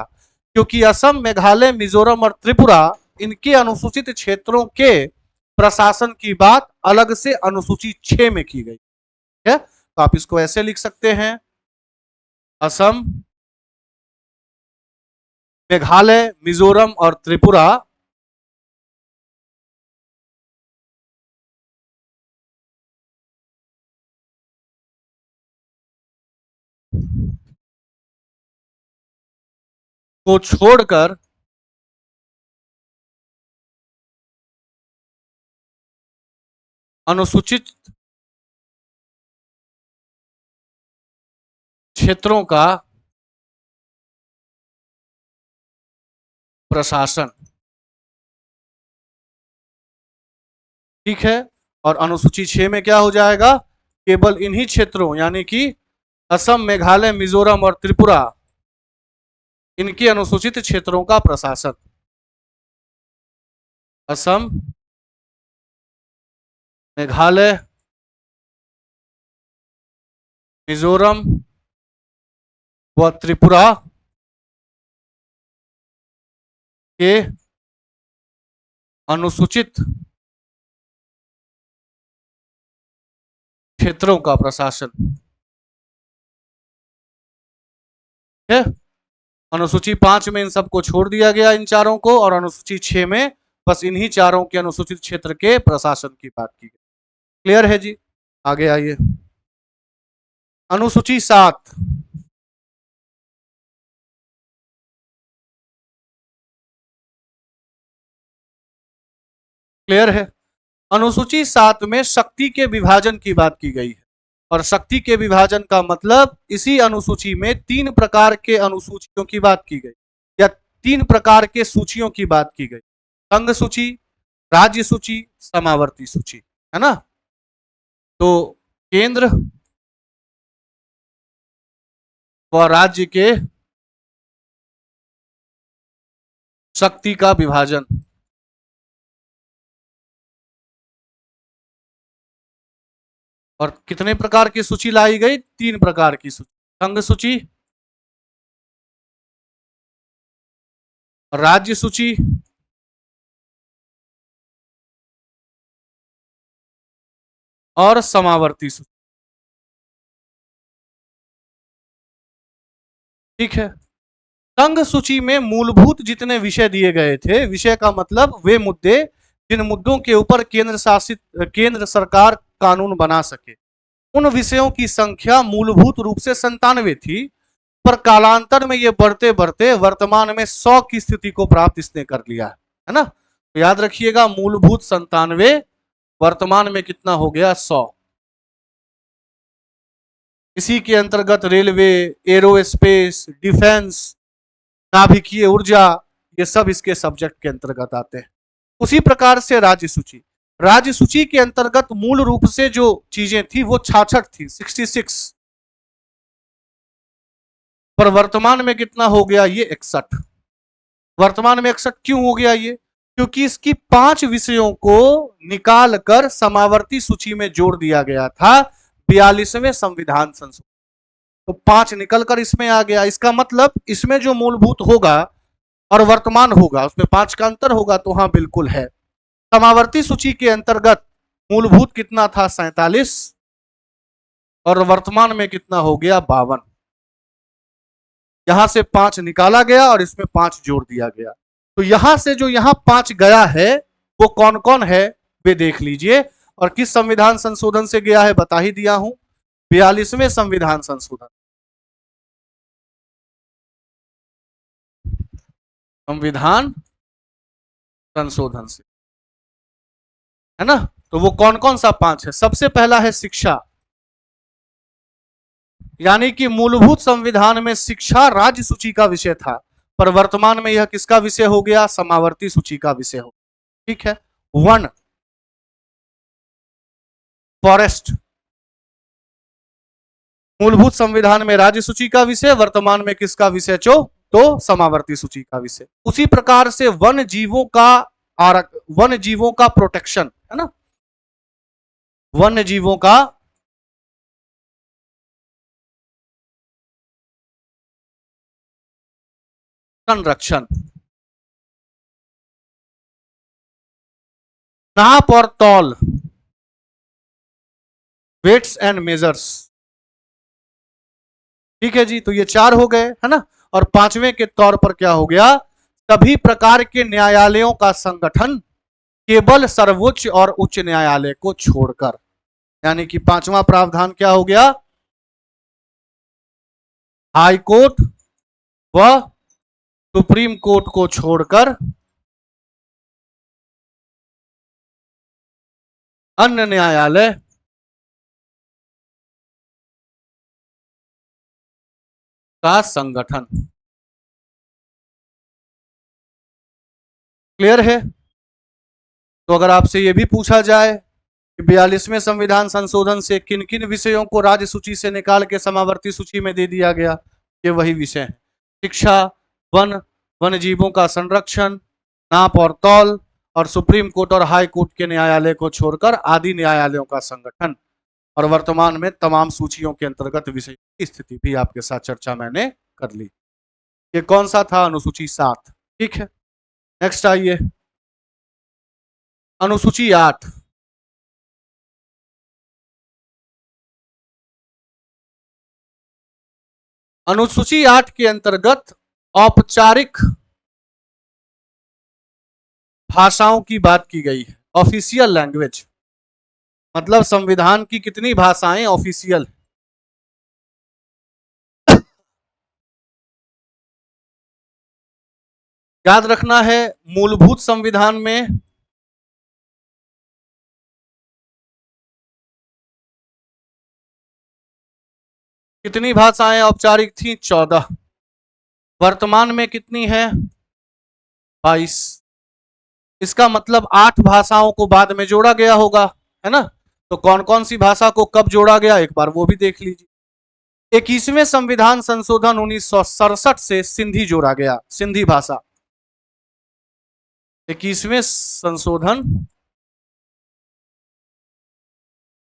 क्योंकि असम, मेघालय, मिजोरम और त्रिपुरा, इनके अनुसूचित क्षेत्रों के प्रशासन की बात अलग से अनुसूची 6 में की गई है। तो आप इसको ऐसे लिख सकते हैं, असम, मेघालय, मिजोरम और त्रिपुरा को छोड़कर अनुसूचित क्षेत्रों का प्रशासन, ठीक है। और अनुसूची 6 में क्या हो जाएगा? केवल इन्हीं क्षेत्रों यानी कि असम, मेघालय, मिजोरम और त्रिपुरा, इनके अनुसूचित क्षेत्रों का प्रशासन। असम, मेघालय, मिजोरम व त्रिपुरा के अनुसूचित क्षेत्रों का प्रशासन है। अनुसूची 5 में इन सबको छोड़ दिया गया, इन चारों को, और अनुसूची 6 में बस इन्हीं चारों के अनुसूचित क्षेत्र के प्रशासन की बात की गई। क्लियर है जी? आगे आइए, अनुसूची 7। क्लियर है? अनुसूची 7 में शक्ति के विभाजन की बात की गई है, और शक्ति के विभाजन का मतलब इसी अनुसूची में 3 प्रकार के अनुसूचियों की बात की गई, या 3 प्रकार के सूचियों की बात की गई, संघ सूची, राज्य सूची, समावर्ती सूची, है ना। तो केंद्र व राज्य के शक्ति का विभाजन, और कितने प्रकार की सूची लाई गई? 3 प्रकार की सूची, संघ सूची, राज्य सूची और समावर्ती सूची, ठीक है। संघ सूची में मूलभूत जितने विषय दिए गए थे, विषय का मतलब वे मुद्दे जिन मुद्दों के ऊपर केंद्र सरकार कानून बना सके, उन विषयों की संख्या मूलभूत रूप से 97 थी, पर कालांतर में ये बढ़ते बढ़ते वर्तमान में 100 की स्थिति को प्राप्त इसने कर लिया है ना। तो याद रखिएगा, मूलभूत 97, वर्तमान में कितना हो गया? 100। इसी के अंतर्गत रेलवे, एरोस्पेस, डिफेंस, नाभिकीय ऊर्जा, ये सब इसके सब्जेक्ट के अंतर्गत आते हैं। उसी प्रकार से राज्य सूची, राज्य सूची के अंतर्गत मूल रूप से जो चीजें थी वो 66 थी, 66, पर वर्तमान में कितना हो गया? ये 61। वर्तमान में 61 क्यों हो गया ये? क्योंकि इसकी 5 विषयों को निकाल कर समावर्ती सूची में जोड़ दिया गया था 42वें संविधान संशोधन, तो 5 निकल कर इसमें आ गया। इसका मतलब इसमें जो मूलभूत होगा और वर्तमान होगा उसमें 5 का अंतर होगा, तो हाँ बिल्कुल है। समावर्ती सूची के अंतर्गत मूलभूत कितना था? 47, और वर्तमान में कितना हो गया? 52। यहां से 5 निकाला गया और इसमें 5 जोड़ दिया गया। तो यहां से जो यहां 5 गया है वो कौन कौन है वे देख लीजिए। और किस संविधान संशोधन से गया है बता ही दिया हूं, 42वें संविधान संशोधन, संविधान संशोधन से, है ना। तो वो कौन कौन सा 5 है? सबसे पहला है शिक्षा, यानी कि मूलभूत संविधान में शिक्षा राज्य सूची का विषय था, पर वर्तमान में यह किसका विषय हो गया? समावर्ती सूची का विषय हो। ठीक है। वन, फॉरेस्ट, मूलभूत संविधान में राज्य सूची का विषय, वर्तमान में किसका विषय तो समावर्ती सूची का विषय। उसी प्रकार से वन जीवों का वन जीवों का प्रोटेक्शन, है ना, वन जीवों का संरक्षण, नाप और तौल, वेट्स एंड मेजर्स। ठीक है जी, तो ये 4 हो गए, है ना। और 5वें के तौर पर क्या हो गया? सभी प्रकार के न्यायालयों का संगठन केवल सर्वोच्च और उच्च न्यायालय को छोड़कर, यानी कि 5वां प्रावधान क्या हो गया? हाई कोर्ट व सुप्रीम कोर्ट को छोड़कर अन्य न्यायालय का संगठन। क्लियर है? तो अगर आपसे यह भी पूछा जाए कि 42वें संविधान संशोधन से किन किन विषयों को राज्य सूची से निकाल के समावर्ती सूची में दे दिया गया, ये वही विषय है। शिक्षा, वन, वन जीवों का संरक्षण, नाप और तौल, और सुप्रीम कोर्ट और हाई कोर्ट के न्यायालय को छोड़कर आदि न्यायालयों का संगठन। और वर्तमान में तमाम सूचियों के अंतर्गत विषय की स्थिति भी आपके साथ चर्चा मैंने कर ली। ये कौन सा था? अनुसूची 7। ठीक है, नेक्स्ट आइए, अनुसूची 8। अनुसूची 8 के अंतर्गत औपचारिक भाषाओं की बात की गई है। ऑफिशियल लैंग्वेज मतलब संविधान की कितनी भाषाएं ऑफिशियल? याद रखना है, मूलभूत संविधान में कितनी भाषाएं औपचारिक थी? 14। वर्तमान में कितनी है? 22। इसका मतलब 8 भाषाओं को बाद में जोड़ा गया होगा, है ना। तो कौन कौन सी भाषा को कब जोड़ा गया एक बार वो भी देख लीजिए। 21वें संविधान संशोधन 1967 से सिंधी जोड़ा गया, सिंधी भाषा। 21वें संशोधन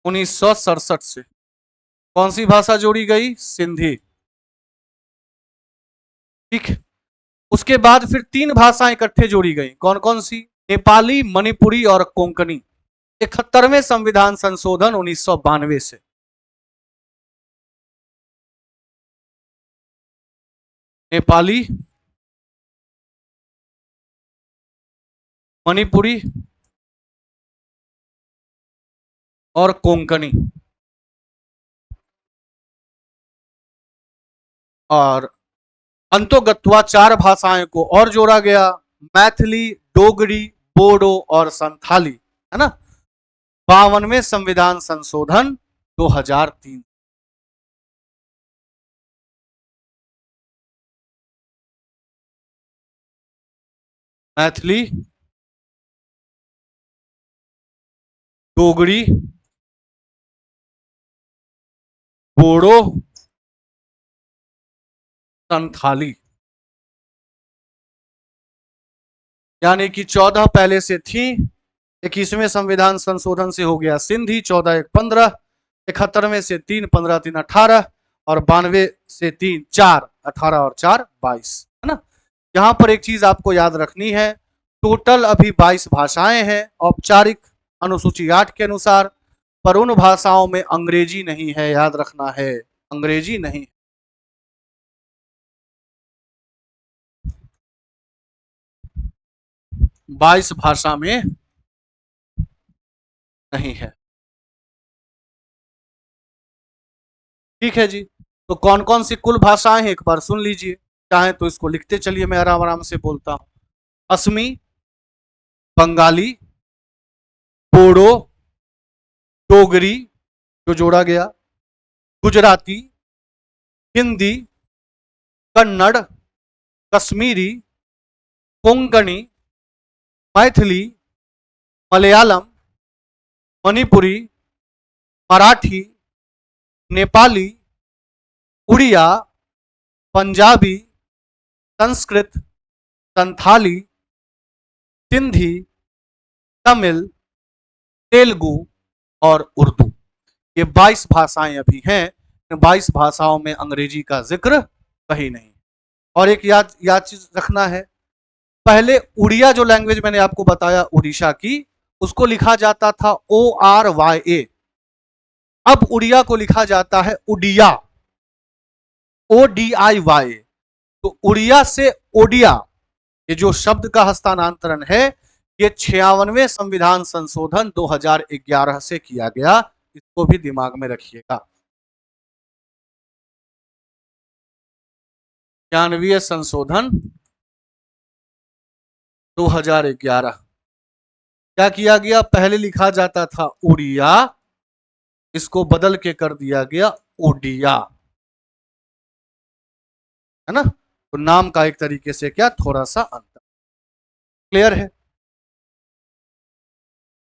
1967 से कौन सी भाषा जोड़ी गई? सिंधी। ठीक है। उसके बाद फिर 3 भाषाएं इकट्ठे जोड़ी गई, कौन कौन सी? नेपाली, मणिपुरी और कोंकणी। 71वें संविधान संशोधन 1992 से। नेपाली, मणिपुरी और कोंकणी। और अंतोगत्वा 4 भाषाएं को और जोड़ा गया, मैथिली, डोगरी, बोडो और संथाली, है ना। 52वें संविधान संशोधन 2003। मैथिली, डोगरी, बोडो, संथाली, यानी कि 14 पहले से थी। 21वें संविधान संशोधन से हो गया सिंधी, 14 1 15, 71वें से 3 15 3 18, और 92 से 3 4, 18 और 4 22, है ना। यहां पर एक चीज आपको याद रखनी है, टोटल अभी 22 भाषाएं हैं औपचारिक अनुसूची 8 के अनुसार, पर उन भाषाओं में अंग्रेजी नहीं है, याद रखना है, अंग्रेजी नहीं। 22 भाषा में नहीं है। ठीक है जी। तो कौन कौन सी कुल भाषाएं हैं एक बार सुन लीजिए, चाहे तो इसको लिखते चलिए, मैं आराम आराम से बोलता हूं। असमी, बंगाली, बोडो, डोगरी जो जोड़ा गया, गुजराती, हिंदी, कन्नड़, कश्मीरी, कोंकणी, मैथिली, मलयालम, मणिपुरी, मराठी, नेपाली, उड़िया, पंजाबी, संस्कृत, संथाली, सिंधी, तमिल, तेलुगु और उर्दू। ये 22 भाषाएं अभी हैं। इन 22 भाषाओं में अंग्रेजी का जिक्र कहीं नहीं। और एक याद याद चीज रखना है, पहले उड़िया जो लैंग्वेज मैंने आपको बताया उड़ीसा की, उसको लिखा जाता था ORYA। अब उड़िया को लिखा जाता है उड़िया, ODIY। तो उड़िया से ओडिया, ये जो शब्द का हस्तांतरण है, ये 96वें संविधान संशोधन 2011 से किया गया। इसको भी दिमाग में रखिएगा। 96वें संशोधन 2011। क्या किया गया, पहले लिखा जाता था उड़िया, इसको बदल के कर दिया गया ओडिया, है ना। तो नाम का एक तरीके से क्या थोड़ा सा अंतर। क्लियर है।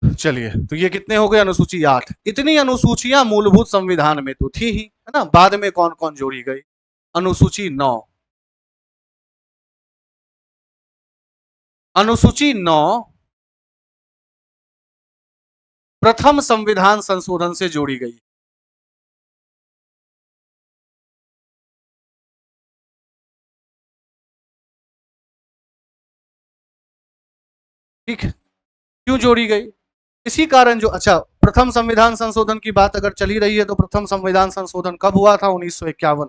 चलिए, तो ये कितने हो गए, अनुसूची 8। इतनी अनुसूचियां मूलभूत संविधान में तो थी ही, है ना। बाद में कौन कौन जोड़ी गई, अनुसूची 9। अनुसूची 9 प्रथम संविधान संशोधन से जोड़ी गई। ठीक है, क्यों जोड़ी गई, इसी कारण जो, अच्छा, प्रथम संविधान संशोधन की बात अगर चली रही है, तो प्रथम संविधान संशोधन कब हुआ था, 1951।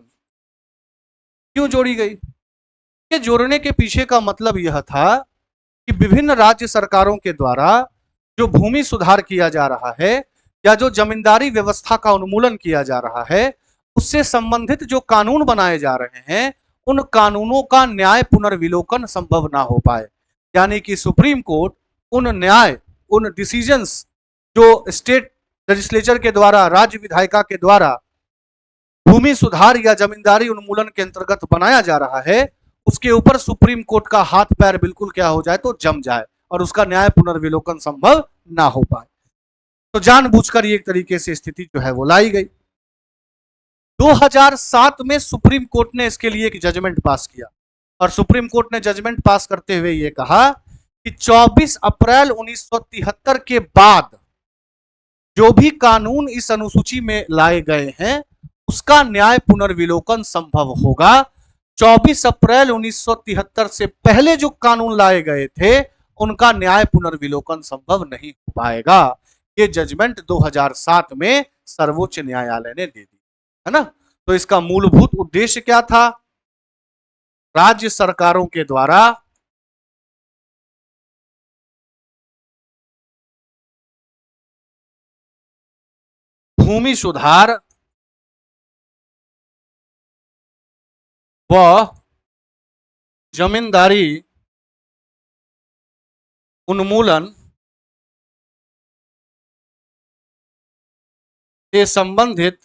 क्यों जोड़ी गई, ये जोड़ने के पीछे का मतलब यह था कि विभिन्न राज्य सरकारों के द्वारा जो भूमि सुधार किया जा रहा है, या जो जमींदारी व्यवस्था का उन्मूलन किया जा रहा है, उससे संबंधित जो कानून बनाए जा रहे हैं, उन कानूनों का न्याय पुनर्विलोकन संभव ना हो पाए। यानी कि सुप्रीम कोर्ट उन न्याय, उन डिसीजंस जो स्टेट लेजिस्लेचर के द्वारा, राज्य विधायिका के द्वारा भूमि सुधार या जमींदारी उन्मूलन के अंतर्गत बनाया जा रहा है, उसके ऊपर सुप्रीम कोर्ट का हाथ पैर बिल्कुल क्या हो जाए, तो जम जाए, और उसका न्याय पुनर्विलोकन संभव ना हो पाए। तो जानबूझकर ये एक तरीके से स्थिति जो है वो लाई गई। 2007 में सुप्रीम कोर्ट ने इसके लिए एक जजमेंट पास किया, और सुप्रीम कोर्ट ने जजमेंट पास करते हुए ये कहा कि 24 अप्रैल 1973 के बाद जो भी कानून इस अनुसूची में लाए गए हैं, उसका न्याय पुनर्विलोकन संभव होगा। 24 अप्रैल 1973 से पहले जो कानून लाए गए थे, उनका न्याय पुनर्विलोकन संभव नहीं हो पाएगा। ये जजमेंट 2007 में सर्वोच्च न्यायालय ने दे दी, है ना। तो इसका मूलभूत उद्देश्य क्या था, राज्य सरकारों के द्वारा भूमि सुधार व जमींदारी उन्मूलन से संबंधित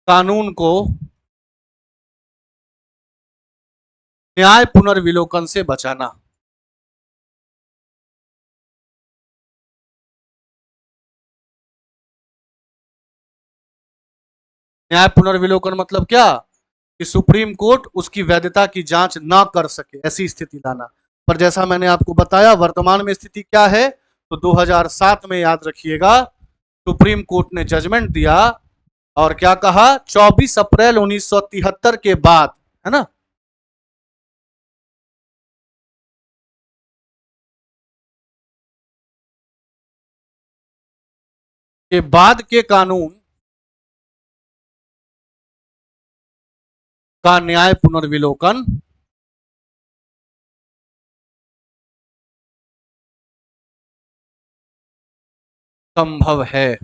कानून को न्याय पुनर्विलोकन से बचाना। न्याय पुनर्विलोकन मतलब क्या, कि सुप्रीम कोर्ट उसकी वैधता की जांच ना कर सके, ऐसी स्थिति लाना। पर जैसा मैंने आपको बताया, वर्तमान में स्थिति क्या है, तो 2007 में याद रखिएगा, सुप्रीम कोर्ट ने जजमेंट दिया और क्या कहा, 24 अप्रैल 1973 के बाद, है ना, के बाद के कानून का न्याय पुनर्विलोकन संभव है।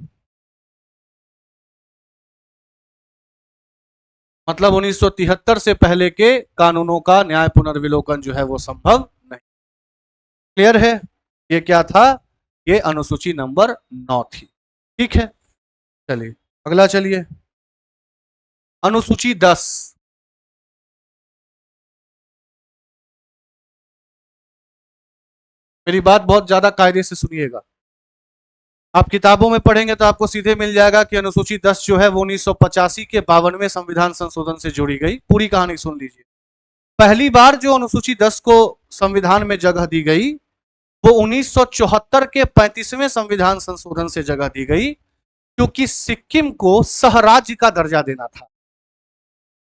मतलब 1973 से पहले के कानूनों का न्याय पुनर्विलोकन जो है वो संभव नहीं। क्लियर है? ये क्या था? ये अनुसूची नंबर 9 थी। ठीक है, चलिए अगला चलिए। अनुसूची 10। मेरी बात बहुत ज्यादा कायदे से सुनिएगा। आप किताबों में पढ़ेंगे तो आपको सीधे मिल जाएगा कि अनुसूची 10 जो है वो 1985 के 52वें संविधान संशोधन से जोड़ी गई। पूरी कहानी सुन लीजिए। पहली बार जो अनुसूची 10 को संविधान में जगह दी गई वो 1974 के 35वें संविधान संशोधन से जगह दी गई, क्योंकि सिक्किम को सहराज्य का दर्जा देना था।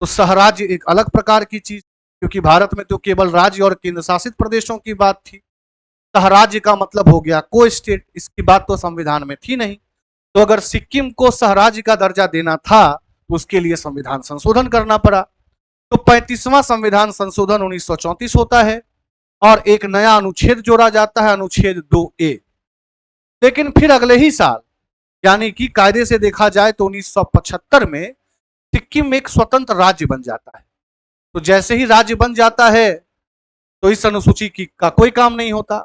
तो सहराज्य एक अलग प्रकार की चीज, क्योंकि भारत में तो केवल राज्य और केंद्र शासित प्रदेशों की बात थी। सहराज्य का मतलब हो गया को स्टेट, इसकी बात तो संविधान में थी नहीं। तो अगर सिक्किम को सहराज्य का दर्जा देना था तो उसके लिए संविधान संशोधन करना पड़ा। तो 35वां संविधान संशोधन 1934 होता है और एक नया अनुच्छेद जोड़ा जाता है, अनुच्छेद 2A। लेकिन फिर अगले ही साल, यानी कि कायदे से देखा जाए तो 1975 में सिक्किम एक स्वतंत्र राज्य बन जाता है। तो जैसे ही राज्य बन जाता है तो इस अनुसूची का कोई काम नहीं होता।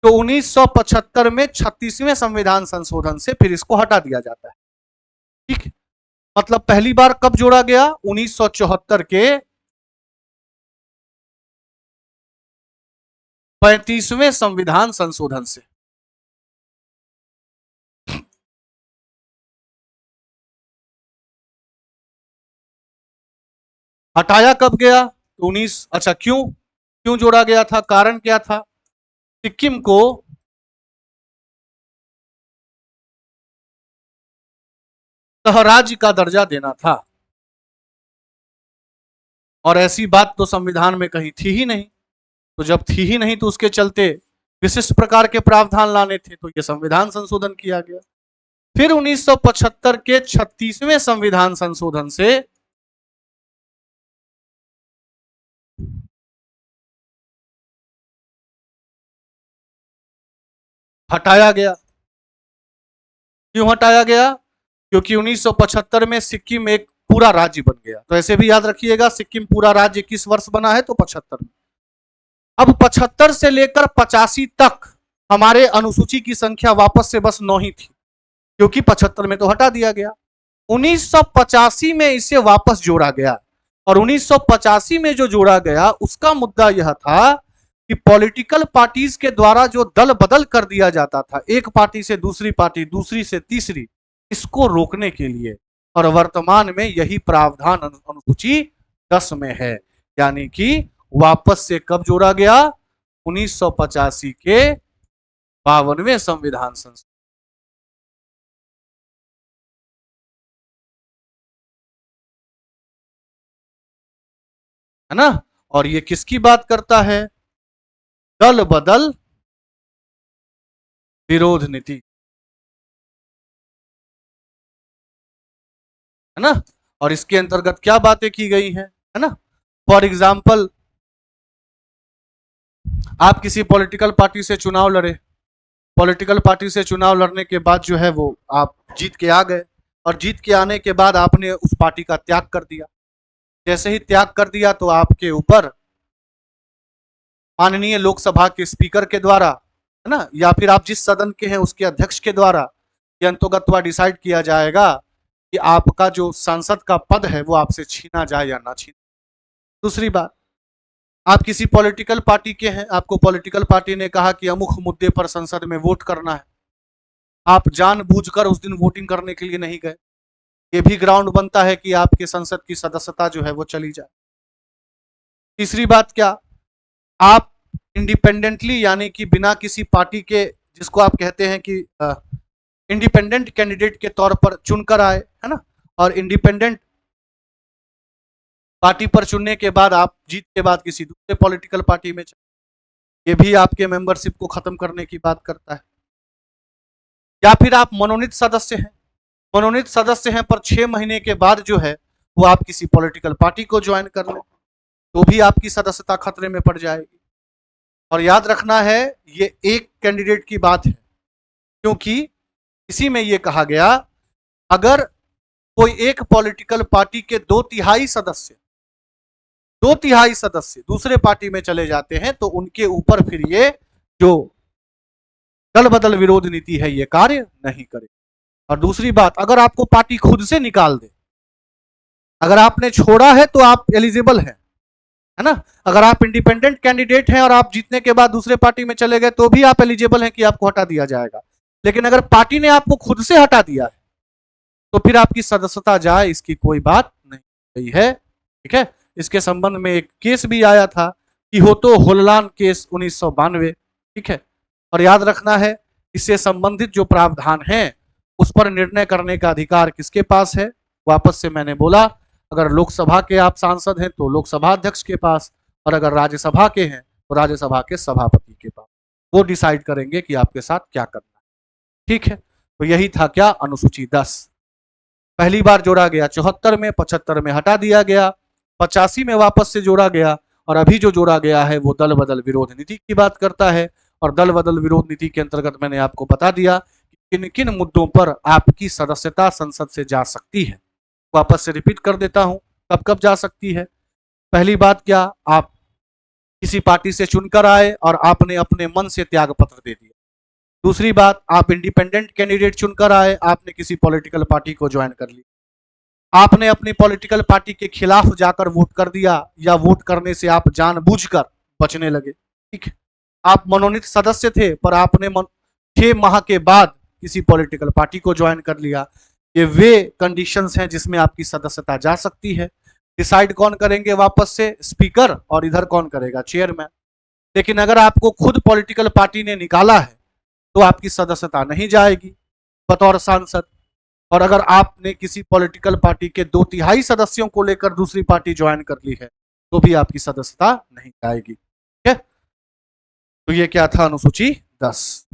तो 1975 में 36वें संविधान संशोधन से फिर इसको हटा दिया जाता है। ठीक, मतलब पहली बार कब जोड़ा गया? 1974 के 35वें संविधान संशोधन से। हटाया कब गया? तो 19, अच्छा क्यों क्यों जोड़ा गया था? कारण क्या था? सिक्किम को सहराज्य का दर्जा देना था और ऐसी बात तो संविधान में कहीं थी ही नहीं। तो जब थी ही नहीं तो उसके चलते विशिष्ट प्रकार के प्रावधान लाने थे, तो यह संविधान संशोधन किया गया। फिर 1975 के 36वें संविधान संशोधन से हटाया गया। क्यों हटाया गया? क्योंकि 1975 में सिक्किम एक पूरा राज्य बन गया। तो ऐसे भी याद रखिएगा, सिक्किम पूरा राज्य किस वर्ष बना है? तो 75 में। अब 75 से लेकर 85 तक हमारे अनुसूची की संख्या वापस से बस 9 ही थी, क्योंकि 75 में तो हटा दिया गया। 1985 में इसे वापस जोड़ा गया और 1985 में जो जोड़ा गया उसका मुद्दा यह था कि पॉलिटिकल पार्टीज के द्वारा जो दल बदल कर दिया जाता था, एक पार्टी से दूसरी पार्टी, दूसरी से तीसरी, इसको रोकने के लिए। और वर्तमान में यही प्रावधान अनुसूची 10 में है। यानी कि वापस से कब जोड़ा गया? 1985 के 52वें संविधान संशोधन, है ना। और ये किसकी बात करता है? दल बदल विरोध नीति, है ना। और इसके अंतर्गत क्या बातें की गई हैं, है ना। फॉर एग्जाम्पल, आप किसी पॉलिटिकल पार्टी से चुनाव लड़े, पॉलिटिकल पार्टी से चुनाव लड़ने के बाद जो है वो आप जीत के आ गए, और जीत के आने के बाद आपने उस पार्टी का त्याग कर दिया। जैसे ही त्याग कर दिया तो आपके ऊपर माननीय लोकसभा के स्पीकर के द्वारा, है ना, या फिर आप जिस सदन के हैं उसके अध्यक्ष के द्वारा ये अंतोगत्वा डिसाइड किया जाएगा कि आपका जो सांसद का पद है वो आपसे छीना जाए या ना छीना। दूसरी बात, आप किसी पॉलिटिकल पार्टी के हैं, आपको पॉलिटिकल पार्टी ने कहा कि अमुक मुद्दे पर संसद में वोट करना है, आप जानबूझकर उस दिन वोटिंग करने के लिए नहीं गए, ये भी ग्राउंड बनता है कि आपके संसद की सदस्यता जो है वो चली जाए। तीसरी बात क्या, आप इंडिपेंडेंटली, यानी कि बिना किसी पार्टी के, जिसको आप कहते हैं कि इंडिपेंडेंट कैंडिडेट के तौर पर चुनकर आए, है ना, और इंडिपेंडेंट पार्टी पर चुनने के बाद आप जीत के बाद किसी दूसरे पॉलिटिकल पार्टी में चले, ये भी आपके मेंबरशिप को खत्म करने की बात करता है। या फिर आप मनोनीत सदस्य हैं, मनोनीत सदस्य हैं पर 6 महीने के बाद जो है वो आप किसी पॉलिटिकल पार्टी को ज्वाइन कर लें तो भी आपकी सदस्यता खतरे में पड़ जाएगी। और याद रखना है ये एक कैंडिडेट की बात है, क्योंकि इसी में ये कहा गया अगर कोई एक पॉलिटिकल पार्टी के 2/3 सदस्य दूसरे पार्टी में चले जाते हैं तो उनके ऊपर फिर ये जो दल बदल विरोध नीति है ये कार्य नहीं करे। और दूसरी बात, अगर आपको पार्टी खुद से निकाल दे, अगर आपने छोड़ा है तो आप एलिजिबल हैं, है ना। अगर आप इंडिपेंडेंट कैंडिडेट हैं और आप जीतने के बाद दूसरे पार्टी में चले गए तो भी आप एलिजिबल हैं कि आपको हटा दिया जाएगा। लेकिन अगर पार्टी ने आपको खुद से हटा दिया है तो फिर आपकी सदस्यता जाए, इसकी कोई बात नहीं गई है। ठीक है, इसके संबंध में एक केस भी आया था कि हो तो होललान केस 1992। ठीक है, और याद रखना है इससे संबंधित जो प्रावधान है उस पर निर्णय करने का अधिकार किसके पास है। वापस से मैंने बोला, अगर लोकसभा के आप सांसद हैं तो लोकसभा अध्यक्ष के पास, और अगर राज्यसभा के हैं तो राज्यसभा के सभापति के पास। वो डिसाइड करेंगे कि आपके साथ क्या करना है। ठीक है, तो यही था क्या, अनुसूची 10 पहली बार जोड़ा गया 74 में, 75 में हटा दिया गया, 85 में वापस से जोड़ा गया, और अभी जो जोड़ा गया है वो दल बदल विरोध नीति की बात करता है। और दल बदल विरोध नीति के अंतर्गत मैंने आपको बता दिया कि किन किन मुद्दों पर आपकी सदस्यता संसद से जा सकती है। वापस से रिपीट कर देता हूं, कब कब जा सकती है। पहली बात क्या, आप किसी पार्टी से चुनकर आए और आपने अपने मन से त्याग पत्र दे दिया। दूसरी बात, आप इंडिपेंडेंट कैंडिडेट चुनकर आए, आपने किसी पॉलिटिकल पार्टी को ज्वाइन कर लिया, आपने अपनी पॉलिटिकल पार्टी के खिलाफ जाकर वोट कर दिया, या वोट करने से आप जानबूझकर बचने लगे। ठीक है, आप मनोनीत सदस्य थे पर आपने 6 माह के बाद किसी पॉलिटिकल पार्टी को ज्वाइन कर लिया। ये वे कंडीशंस हैं जिसमें आपकी सदस्यता जा सकती है। डिसाइड कौन करेंगे, वापस से स्पीकर, और इधर कौन करेगा, चेयरमैन। लेकिन अगर आपको खुद पॉलिटिकल पार्टी ने निकाला है तो आपकी सदस्यता नहीं जाएगी बतौर सांसद। और अगर आपने किसी पॉलिटिकल पार्टी के 2/3 सदस्यों को लेकर दूसरी पार्टी ज्वाइन कर ली है तो भी आपकी सदस्यता नहीं जाएगी। ठीक है, तो ये क्या था, अनुसूची 10।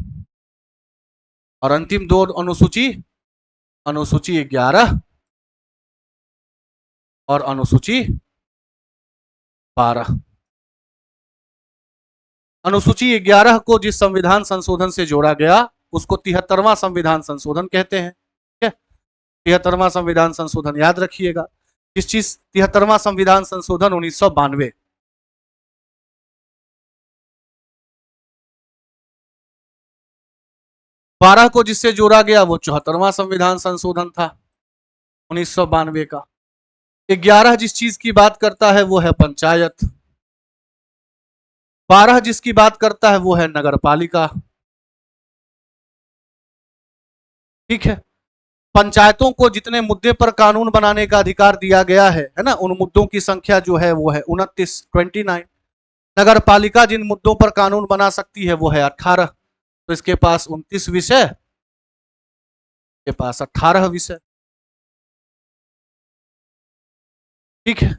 और अंतिम 2 अनुसूची, अनुसूची 11 और अनुसूची 12। अनुसूची 11 को जिस संविधान संशोधन से जोड़ा गया उसको 73वां संविधान संशोधन कहते हैं। ठीक है, 73वां संविधान संशोधन याद रखिएगा। किस चीज, 73वां संविधान संशोधन 1992। 12 को जिससे जोड़ा गया वो 74वां संविधान संशोधन था 1992 का। 11 जिस चीज की बात करता है वो है पंचायत, 12 जिसकी बात करता है वो है नगर पालिका। ठीक है, पंचायतों को जितने मुद्दे पर कानून बनाने का अधिकार दिया गया है ना, उन मुद्दों की संख्या जो है वो है 29। नगर पालिका जिन मुद्दों पर कानून बना सकती है वो है 18। तो इसके पास 29 विषय, के पास 18 विषय। ठीक है,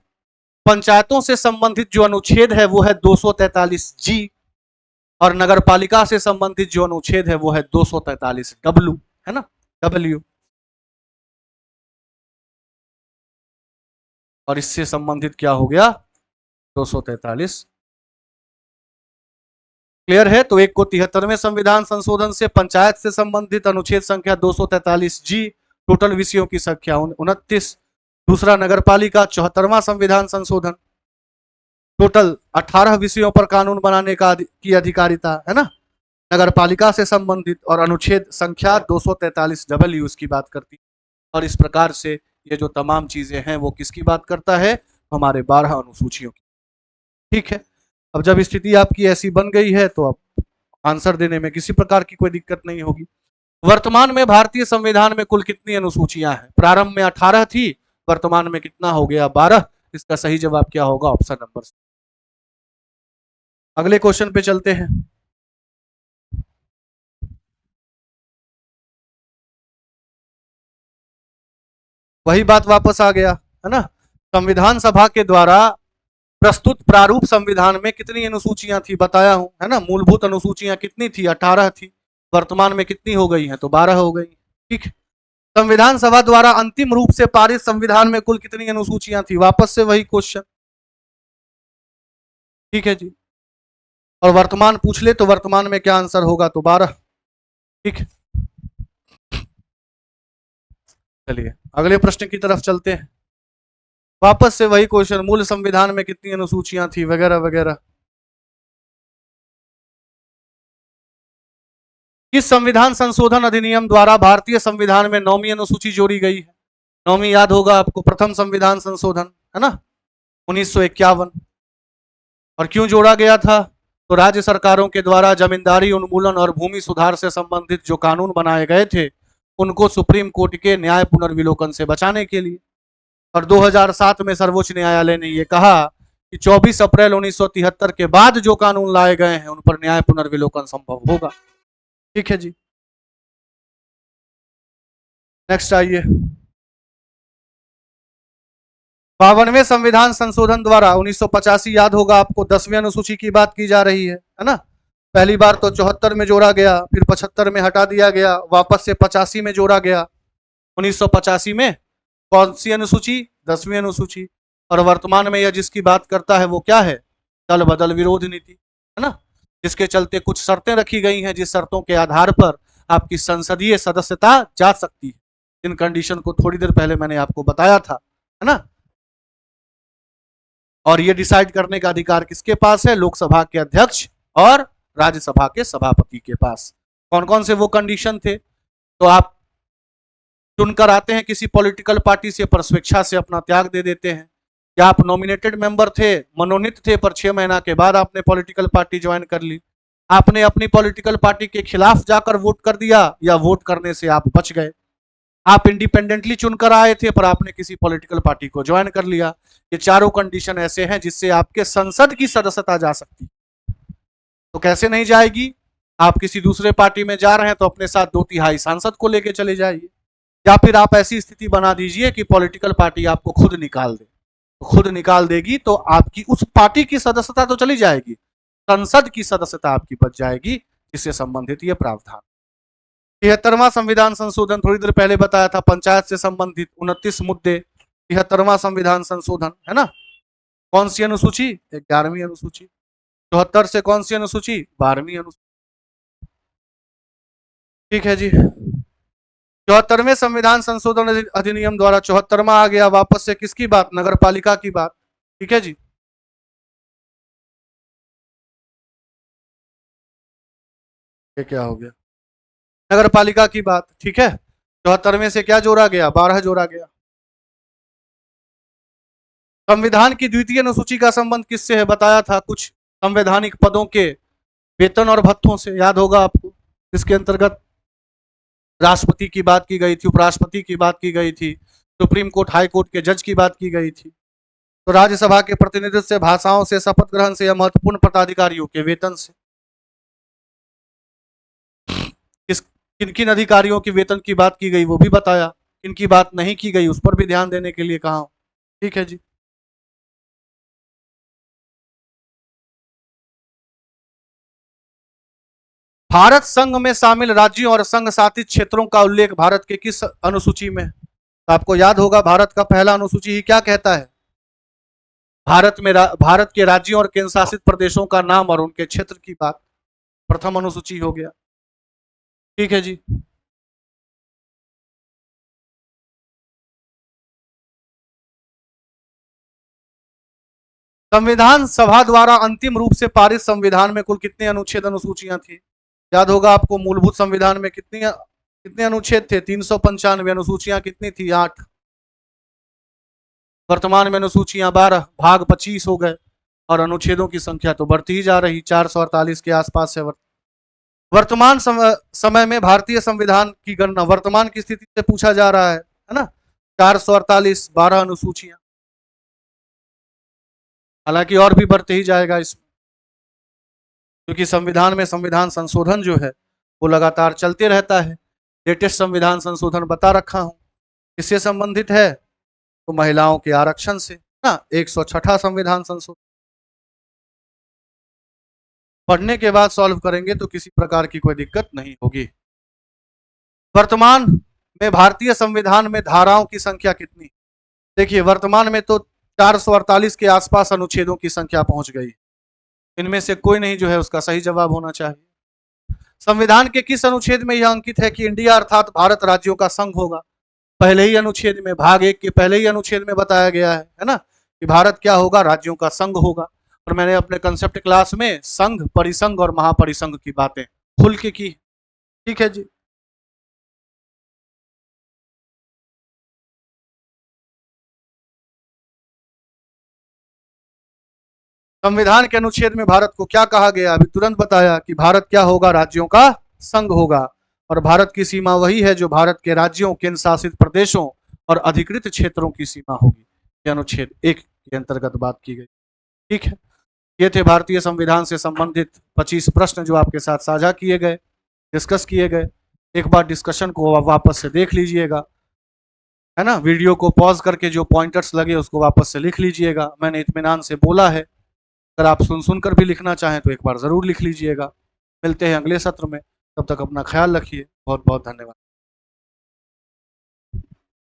पंचायतों से संबंधित जो अनुच्छेद है वो है 243 जी, और नगर पालिका से संबंधित जो अनुच्छेद है वो है 243 डब्ल्यू, है ना, डब्ल्यू। और इससे संबंधित क्या हो गया, 243। क्लियर है। तो एक को 73वें संविधान संशोधन से पंचायत से संबंधित अनुच्छेद संख्या 243 जी, टोटल विषयों की संख्या 29। दूसरा नगर पालिका 74वां संविधान संशोधन, टोटल 18 विषयों पर कानून बनाने की अधिकारिता, है ना, नगर पालिका से संबंधित, और अनुच्छेद संख्या 243 डब्ल्यू की बात करती है। और इस प्रकार से ये जो तमाम चीजें हैं वो किसकी बात करता है, हमारे 12 अनुसूचियों की। ठीक है, अब जब स्थिति आपकी ऐसी बन गई है तो अब आंसर देने में किसी प्रकार की कोई दिक्कत नहीं होगी। वर्तमान में भारतीय संविधान में कुल कितनी अनुसूचियां हैं, प्रारंभ में 18 थी, वर्तमान में कितना हो गया, 12। इसका सही जवाब क्या होगा, ऑप्शन नंबर। अगले क्वेश्चन पे चलते हैं। वही बात वापस आ गया, है ना। संविधान सभा के द्वारा प्रस्तुत प्रारूप संविधान में कितनी अनुसूचियां थी बताया हूं, है ना। मूलभूत अनुसूचियां कितनी थी, 18 थी, वर्तमान में कितनी हो गई हैं, तो 12 हो गई। ठीक, संविधान सभा द्वारा अंतिम रूप से पारित संविधान में कुल कितनी अनुसूचियां थी? वापस से वही क्वेश्चन, ठीक है जी। और वर्तमान पूछ ले तो वर्तमान में क्या आंसर होगा? तो 12, ठीक है। चलिए अगले प्रश्न की तरफ चलते हैं। वापस से वही क्वेश्चन, मूल संविधान में कितनी अनुसूचियां थी वगैरह वगैरह। किस संविधान संशोधन अधिनियम द्वारा भारतीय संविधान में 9वीं अनुसूची जोड़ी गई है? 9वीं याद होगा आपको, प्रथम संविधान संशोधन, है ना, 1951। और क्यों जोड़ा गया था? तो राज्य सरकारों के द्वारा जमींदारी उन्मूलन और भूमि सुधार से संबंधित जो कानून बनाए गए थे उनको सुप्रीम कोर्ट के न्याय पुनर्विलोकन से बचाने के लिए। और 2007 में सर्वोच्च न्यायालय ने यह कहा कि 24 अप्रैल 1973 के बाद जो कानून लाए गए हैं उन पर न्याय पुनर्विलोकन संभव होगा, ठीक है जी। नेक्स्ट आइए, 52वें संविधान संशोधन द्वारा 1985 याद होगा आपको, 10वीं अनुसूची की बात की जा रही है ना। पहली बार तो 74 में जोड़ा गया, फिर 75 में हटा दिया गया, वापस से 85 में जोड़ा गया। 1985 में कौन सी अनुसूची? 10वीं अनुसूची। और वर्तमान में यह जिसकी बात करता है वो क्या है? दल बदल विरोध नीति, है ना, जिसके चलते कुछ शर्तें रखी गई हैं, जिस शर्तों के आधार पर आपकी संसदीय सदस्यता जा सकती है। इन कंडीशन को थोड़ी देर पहले मैंने आपको बताया था, है ना। और ये डिसाइड करने का अधिकार किसके पास है? लोकसभा के अध्यक्ष और राज्यसभा के सभापति के पास। कौन कौन से वो कंडीशन थे? तो आप चुनकर आते हैं किसी पॉलिटिकल पार्टी से, पर स्वेच्छा से अपना त्याग दे देते हैं, या आप नॉमिनेटेड मेंबर थे, मनोनीत थे, पर 6 महीना के बाद आपने पॉलिटिकल पार्टी ज्वाइन कर ली, आपने अपनी पॉलिटिकल पार्टी के खिलाफ जाकर वोट कर दिया, या वोट करने से आप बच गए, आप इंडिपेंडेंटली चुनकर आए थे पर आपने किसी पॉलिटिकल पार्टी को ज्वाइन कर लिया। ये चारों कंडीशन ऐसे हैं जिससे आपके संसद की सदस्यता जा सकती। तो कैसे नहीं जाएगी? आप किसी दूसरे पार्टी में जा रहे हैं तो अपने साथ 2/3 सांसद को लेके चले जाइए, या फिर आप ऐसी स्थिति बना दीजिए कि पॉलिटिकल पार्टी आपको खुद निकाल दे। तो खुद निकाल देगी तो आपकी उस पार्टी की सदस्यता तो चली जाएगी, संसद की सदस्यता आपकी बच जाएगी, इससे संबंधित ये प्रावधान। 73वां संविधान संशोधन थोड़ी देर पहले बताया था, पंचायत से संबंधित 29 मुद्दे। 73वां संविधान संशोधन, है ना, कौन सी अनुसूची? 11वीं अनुसूची। 74 से कौन सी अनुसूची? 12वीं अनुसूची, ठीक है जी। 74वें संविधान संशोधन अधिनियम द्वारा 74वां आ गया, वापस से किसकी बात? नगर पालिका की बात, ठीक है जी। ये क्या हो गया? नगर पालिका की बात, ठीक है। 74वें से क्या जोड़ा गया? 12 जोड़ा गया। संविधान की द्वितीय अनुसूची का संबंध किससे है? बताया था, कुछ संवैधानिक पदों के वेतन और भत्तों से, याद होगा आपको। इसके अंतर्गत राष्ट्रपति की बात की गई थी, उपराष्ट्रपति की बात की गई थी, सुप्रीम कोर्ट, हाई कोर्ट के जज की बात की गई थी। तो राज्यसभा के प्रतिनिधित्व से, भाषाओं से, शपथ ग्रहण से, या महत्वपूर्ण पदाधिकारियों के वेतन से। किस किन किन अधिकारियों के वेतन की बात की गई वो भी बताया, किनकी बात नहीं की गई उस पर भी ध्यान देने के लिए कहा, ठीक है जी। भारत संघ में शामिल राज्यों और संघ शासित क्षेत्रों का उल्लेख भारत के किस अनुसूची में? तो आपको याद होगा, भारत का पहला अनुसूची ही क्या कहता है? भारत के राज्यों और केंद्र शासित प्रदेशों का नाम और उनके क्षेत्र की बात, प्रथम अनुसूची हो गया, ठीक है जी। संविधान सभा द्वारा अंतिम रूप से पारित संविधान में कुल कितने अनुच्छेद, अनुसूचियां थी? याद होगा आपको, मूलभूत संविधान में कितने अनुच्छेद थे? 395। अनुसूचियां कितनी थी? 8। वर्तमान में अनुसूचियां 12, भाग 25 हो गए, और अनुच्छेदों की संख्या तो बढ़ती ही जा रही, 448 के आसपास है। वर्तमान समय में भारतीय संविधान की गणना वर्तमान की स्थिति से पूछा जा रहा है ना। 448, 12 अनुसूचियां, हालांकि और भी बढ़ते ही जाएगा इसमें, क्योंकि संविधान में संविधान संशोधन जो है वो लगातार चलते रहता है। लेटेस्ट संविधान संशोधन बता रखा हूं, किससे संबंधित है? तो महिलाओं के आरक्षण से ना। 106वां संविधान संशोधन पढ़ने के बाद सॉल्व करेंगे तो किसी प्रकार की कोई दिक्कत नहीं होगी। वर्तमान में भारतीय संविधान में धाराओं की संख्या कितनी? देखिए वर्तमान में तो 448 के आसपास अनुच्छेदों की संख्या पहुंच गई। इनमें से कोई नहीं जो है उसका सही जवाब होना चाहिए। संविधान के किस अनुच्छेद में यह अंकित है कि इंडिया अर्थात भारत राज्यों का संघ होगा? पहले ही अनुच्छेद में, भाग 1 के पहले ही अनुच्छेद में बताया गया है ना, कि भारत क्या होगा? राज्यों का संघ होगा। और मैंने अपने कंसेप्ट क्लास में संघ, परिसंघ और महापरिसंघ की बातें खुल के की। ठीक है जी। संविधान के अनुच्छेद में भारत को क्या कहा गया? अभी तुरंत बताया कि भारत क्या होगा? राज्यों का संघ होगा। और भारत की सीमा वही है जो भारत के राज्यों, केंद्र शासित प्रदेशों और अधिकृत क्षेत्रों की सीमा होगी। ये अनुच्छेद 1 के अंतर्गत बात की गई। ठीक है, ये थे भारतीय संविधान से संबंधित 25 प्रश्न जो आपके साथ साझा किए गए, डिस्कस किए गए। एक बार डिस्कशन को वापस से देख लीजिएगा, है ना। वीडियो को पॉज करके जो पॉइंटर्स लगे उसको वापस से लिख लीजिएगा। मैंने इत्मीनान से बोला है, अगर आप सुन कर भी लिखना चाहें तो एक बार ज़रूर लिख लीजिएगा। मिलते हैं अगले सत्र में, तब तक अपना ख्याल रखिए। बहुत बहुत धन्यवाद।